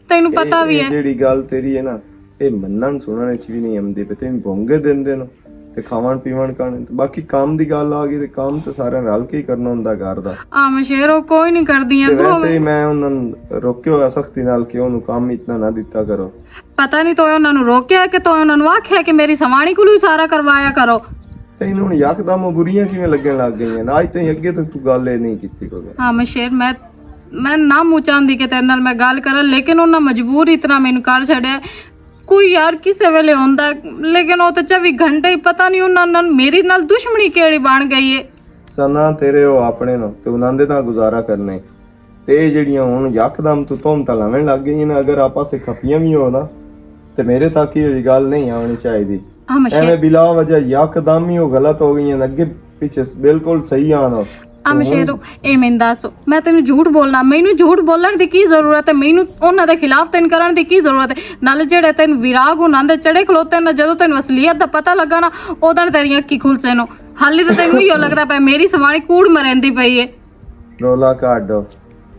ਤੈਨੂੰ ਪਤਾ ਵੀ ਹੈ ਜਿਹੜੀ ਗੱਲ ਤੇਰੀ ਹੈ ਨਾ ਇਹ ਮੰਨਣ ਸੁਣਨ ਚ ਵੀ ਨਹੀਂ ਆਉਂਦੀ ਪਤੇ ਭੋਂਗੇ ਦਿੰਦੇ ਨੇ ਤੇ ਖਾਣ ਪੀਣ ਕਰਨ ਬਾਕੀ ਕੰਮ ਦੀ ਗੱਲ ਆ ਗਈ ਤੇ ਕੰਮ ਤੇ ਸਾਰਿਆਂ ਰਲ ਕੇ ਹੀ ਕਰਨਾ ਹੁੰਦਾ ਘਰ ਦਾ ਆਮ ਸ਼ੇਰੋ ਕੋਈ ਨਹੀਂ ਕਰਦੀਆਂ ਵੈਸੇ ਹੀ ਮੈਂ ਉਹਨਾਂ ਨੂੰ ਰੋਕਿਆ ਹੋਇਆ ਸਖਤੀ ਨਾਲ ਕਿ ਉਹਨੂੰ ਕੰਮ ਇਤਨਾ ਨਾ ਦਿੱਤਾ ਕਰੋ ਪਤਾ ਨਹੀਂ ਤੋਏ ਉਹਨਾਂ ਨੂੰ ਰੋਕਿਆ ਕਿ ਤੋਏ ਉਹਨਾਂ ਨੂੰ ਆਖਿਆ ਕਿ ਮੇਰੀ ਸਵਾਣੀ ਕੋਲੋਂ ਹੀ ਸਾਰਾ ਕਰਵਾਇਆ ਕਰੋ ਤੈਨੂੰ ਹੁਣ ਯਕਦਮ ਬੁਰੀਆਂ ਕਿਵੇਂ ਲੱਗਣ ਲੱਗ ਗਈਆਂ ਨਾ ਅੱਜ ਤਾਈਂ ਅੱਗੇ ਤੱਕ ਤੂੰ ਗੱਲ ਇਹ ਨਹੀਂ ਕੀਤੀ ਕੋਈ ਆਮ ਸ਼ੇਰ ਮੈਂ ਨਾ ਮੂੰਹ ਚਾਹੁੰਦੀ ਕਿ ਤੇਰੇ ਨਾਲ ਮੈਂ ਗੱਲ ਕਰਾਂ ਲੇਕਿਨ ਉਹਨਾਂ ਮਜਬੂਰ ਇਤਨਾ ਮੈਨੂੰ ਕਰ ਛੱਡਿਆ ਕੋਈ ਯਾਰ ਕਿਸੇ ਵੇਲੇ ਹੁੰਦਾ ਲੇਕਿਨ ਉਹ ਤਾਂ 24 ਘੰਟੇ ਹੀ ਪਤਾ ਨਹੀਂ ਉਹਨਾਂ ਨਾਲ ਮੇਰੀ ਨਾਲ ਦੁਸ਼ਮਣੀ ਕਿਹੜੀ ਬਣ ਗਈ ਏ ਸਨਾ ਤੇਰੇ ਉਹ ਆਪਣੇ ਨੂੰ ਤੇ ਉਹਨਾਂ ਦੇ ਨਾਲ ਗੁਜ਼ਾਰਾ ਕਰਨੇ ਤੇ ਇਹ ਜਿਹੜੀਆਂ ਹੁਣ ਯਕਦਮ ਤੂੰ ਤਾਂ ਲਾਵਣ ਲੱਗ ਗਈਆਂ ਨੇ ਅਗਰ ਆਪਸ ਵਿੱਚ ਖਪੀਆਂ ਵੀ ਹੋ ਨਾ ਤੇ ਮੇਰੇ ਤੱਕ ਇਹ ਗੱਲ ਨਹੀਂ ਆਉਣੀ ਚਾਹੀਦੀ ਐਵੇਂ ਬਿਲਾ ਵਜ੍ਹਾ ਯਕਦਮ ਹੀ ਉਹ ਗਲਤ ਹੋ ਗਈਆਂ ਅੱਗੇ ਪਿੱਛੇ ਬਿਲਕੁਲ ਸਹੀ ਆਣਾ ਅਮਸ਼ੇਰੋ ਇਹ ਮੈਨੂੰ ਦੱਸੋ ਮੈਂ ਤੈਨੂੰ ਝੂਠ ਬੋਲਣਾ ਮੈਨੂੰ ਝੂਠ ਬੋਲਣ ਦੀ ਕੀ ਜ਼ਰੂਰਤ ਹੈ ਮੈਨੂੰ ਉਹਨਾਂ ਦੇ ਖਿਲਾਫ ਤੈਨੂੰ ਕਰਨ ਦੀ ਕੀ ਜ਼ਰੂਰਤ ਹੈ ਨਾਲੇ ਜਿਹੜੇ ਤੈਨੂੰ ਵਿਰਾਗ ਉਹਨਾਂ ਦੇ ਚੜੇ ਖਲੋਤੇ ਨੇ ਜਦੋਂ ਤੈਨੂੰ ਅਸਲੀਅਤ ਦਾ ਪਤਾ ਲੱਗਾ ਨਾ ਉਦੋਂ ਤੇਰੀਆਂ ਅੱਖੀ ਖੁੱਲਸੇ ਨੂੰ ਹਾਲੇ ਤਾਂ ਤੈਨੂੰ ਹੀ ਲੱਗਦਾ ਪਿਆ ਮੇਰੀ ਸਵਾਣੀ ਕੂੜ ਮਰੇਂਦੀ ਪਈ ਏ ਰੋਲਾ ਕੱਢ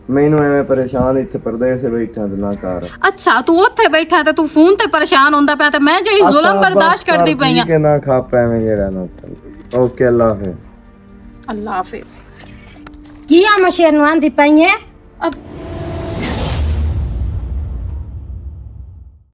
ਮੈਨੂੰ ਐਵੇਂ ਪਰੇਸ਼ਾਨ ਇੱਥੇ ਪਰਦੇਸ ਬੈਠਾ ਤੇ ਨਾ ਕਰ ਅੱਛਾ ਤੂੰ ਉੱਥੇ ਬੈਠਾ ਤੇ ਤੂੰ ਫੋਨ ਤੇ ਪਰੇਸ਼ਾਨ ਹੁੰਦਾ ਪਿਆ ਤੇ ਮੈਂ ਜਿਹੜੀ ਜ਼ੁਲਮ ਬਰਦਾਸ਼ਤ ਕਰਦੀ ਪਈ ਆ ਕਿ ਨਾ ਖਾਪ ਐਵੇਂ ਜਿਹੜਾ ਨਾ ਓਕੇ ਅੱਲਾ ਹਾਫਿਜ਼ ਅੱਲਾ ਹਾਫਿਜ਼ ਕੀ ਆ ਮਸ਼ੀਨ ਨੂੰ ਆਂਦੀ ਪਈ ਹੈ